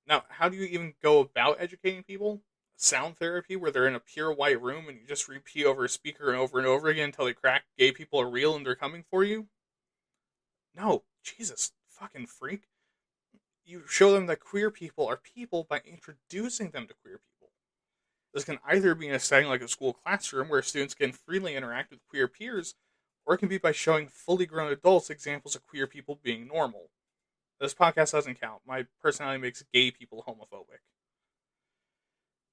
Now, how do you even go about educating people? Sound therapy, where they're in a pure white room and you just repeat over a speaker and over again until they crack gay people are real and they're coming for you? No, Jesus, fucking freak. You show them that queer people are people by introducing them to queer people. This can either be in a setting like a school classroom where students can freely interact with queer peers, or it can be by showing fully grown adults examples of queer people being normal. This podcast doesn't count. My personality makes gay people homophobic.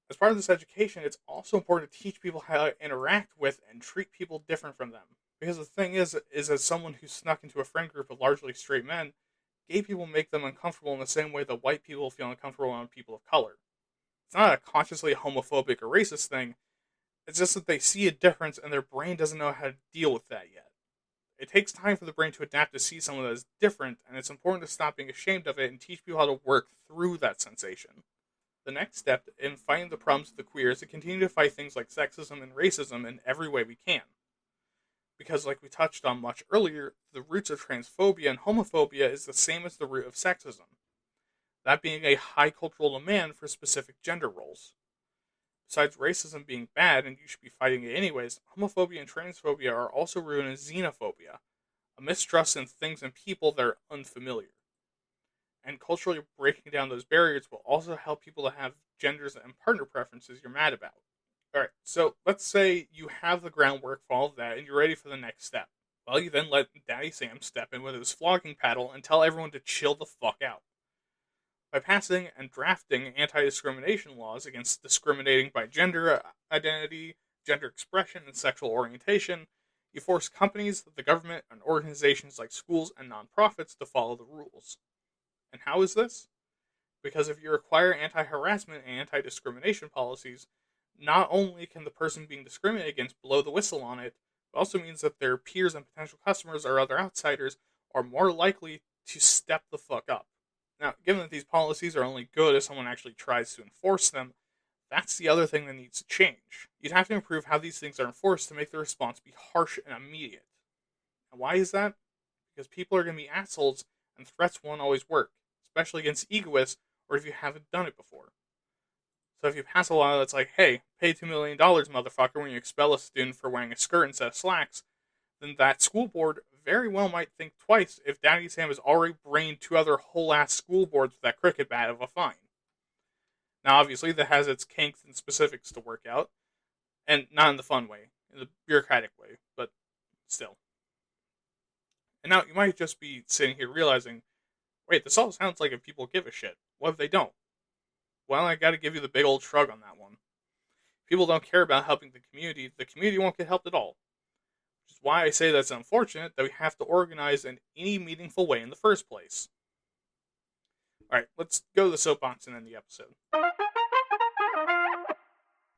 As part of this education, it's also important to teach people how to interact with and treat people different from them. Because the thing is as someone who snuck into a friend group of largely straight men, gay people make them uncomfortable in the same way that white people feel uncomfortable around people of color. It's not a consciously homophobic or racist thing, it's just that they see a difference and their brain doesn't know how to deal with that yet. It takes time for the brain to adapt to see someone that is different, and it's important to stop being ashamed of it and teach people how to work through that sensation. The next step in fighting the problems with the queer is to continue to fight things like sexism and racism in every way we can. Because, like we touched on much earlier, the roots of transphobia and homophobia is the same as the root of sexism. That being a high cultural demand for specific gender roles. Besides racism being bad and you should be fighting it anyways, homophobia and transphobia are also rooted in xenophobia, a mistrust in things and people that are unfamiliar. And culturally breaking down those barriers will also help people to have genders and partner preferences you're mad about. Alright, so let's say you have the groundwork for all of that and you're ready for the next step. Well, you then let Daddy Sam step in with his flogging paddle and tell everyone to chill the fuck out. By passing and drafting anti-discrimination laws against discriminating by gender identity, gender expression, and sexual orientation, you force companies, the government, and organizations like schools and nonprofits to follow the rules. And how is this? Because if you require anti-harassment and anti-discrimination policies, not only can the person being discriminated against blow the whistle on it, it also means that their peers and potential customers or other outsiders are more likely to step the fuck up. Now, given that these policies are only good if someone actually tries to enforce them, that's the other thing that needs to change. You'd have to improve how these things are enforced to make the response be harsh and immediate. And why is that? Because people are going to be assholes, and threats won't always work, especially against egoists or if you haven't done it before. So if you pass a law that's like, hey, pay $2 million, motherfucker, when you expel a student for wearing a skirt instead of slacks, then that school board very well might think twice if Daddy Sam has already brained two other whole-ass school boards with that cricket bat of a fine. Now, obviously, that has its kinks and specifics to work out, and not in the fun way, in the bureaucratic way, but still. And now, you might just be sitting here realizing, wait, this all sounds like if people give a shit. What if they don't? Well, I gotta give you the big old shrug on that one. If people don't care about helping the community won't get helped at all. Which is why I say that's unfortunate that we have to organize in any meaningful way in the first place. Alright, let's go to the soapbox and end the episode.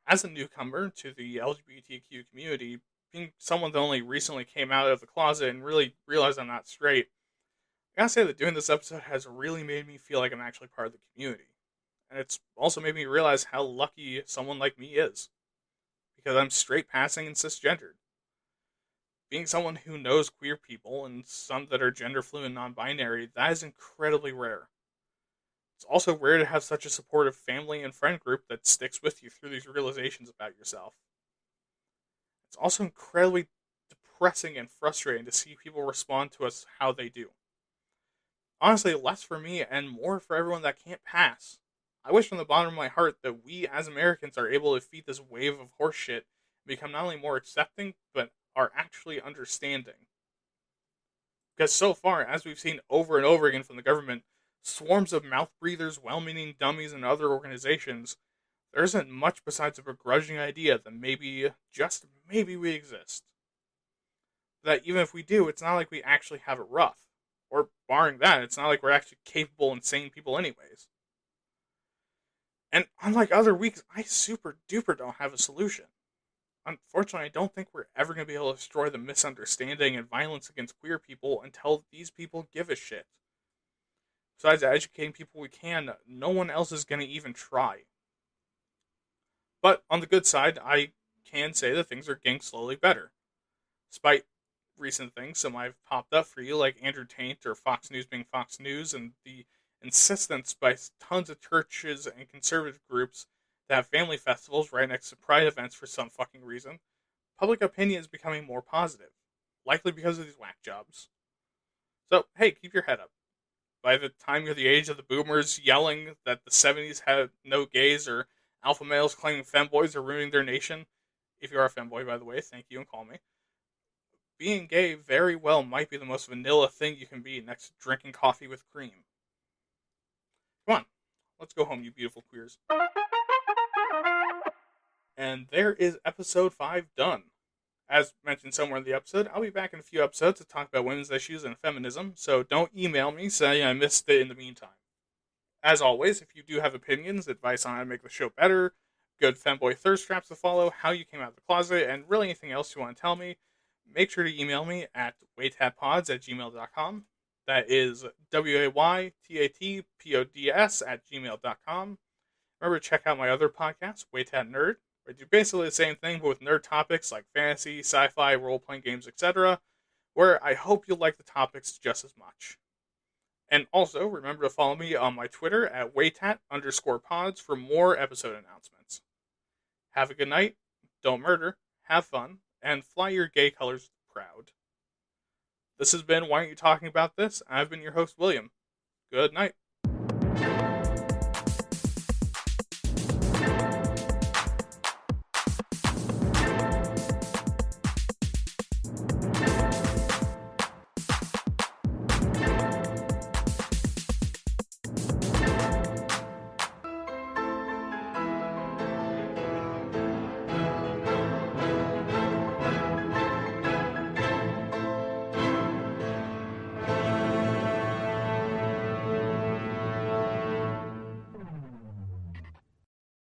As a newcomer to the LGBTQ community, being someone that only recently came out of the closet and really realized I'm not straight, I gotta say that doing this episode has really made me feel like I'm actually part of the community. And it's also made me realize how lucky someone like me is. Because I'm straight passing and cisgendered. Being someone who knows queer people, and some that are gender fluid and non-binary, that is incredibly rare. It's also rare to have such a supportive family and friend group that sticks with you through these realizations about yourself. It's also incredibly depressing and frustrating to see people respond to us how they do. Honestly, less for me and more for everyone that can't pass. I wish from the bottom of my heart that we as Americans are able to defeat this wave of horseshit and become not only more accepting, but are actually understanding. Because so far, as we've seen over and over again from the government, swarms of mouth breathers, well-meaning dummies, and other organizations, there isn't much besides a begrudging idea that maybe, just maybe, we exist. that even if we do, it's not like we actually have it rough. Or, barring that, it's not like we're actually capable and sane people anyways. And unlike other weeks, I super duper don't have a solution. Unfortunately, I don't think we're ever going to be able to destroy the misunderstanding and violence against queer people until these people give a shit. Besides educating people we can, no one else is going to even try. But on the good side, I can say that things are getting slowly better. Despite recent things that might have popped up for you, like Andrew Tate or Fox News being Fox News, and the insistence by tons of churches and conservative groups to have family festivals right next to pride events for some fucking reason, public opinion is becoming more positive. Likely because of these whack jobs. So, hey, keep your head up. By the time you're the age of the boomers yelling that the 70s had no gays, or alpha males claiming femboys are ruining their nation, if you are a femboy, by the way, thank you and call me, being gay very well might be the most vanilla thing you can be next to drinking coffee with cream. Come on, let's go home, you beautiful queers. And there is episode 5 done. As mentioned somewhere in the episode, I'll be back in a few episodes to talk about women's issues and feminism, so don't email me saying I missed it in the meantime. As always, if you do have opinions, advice on how to make the show better, good femboy thirst traps to follow, how you came out of the closet, and really anything else you want to tell me, make sure to email me at waytatpods@gmail.com. That is waytatpods@gmail.com. Remember to check out my other podcast, Waytat Nerd, where I do basically the same thing, but with nerd topics like fantasy, sci-fi, role-playing games, etc., where I hope you'll like the topics just as much. And also, remember to follow me on my Twitter at waytat_pods for more episode announcements. Have a good night, don't murder, have fun, and fly your gay colors proud. This has been Why Aren't You Talking About This? I've been your host, William. Good night.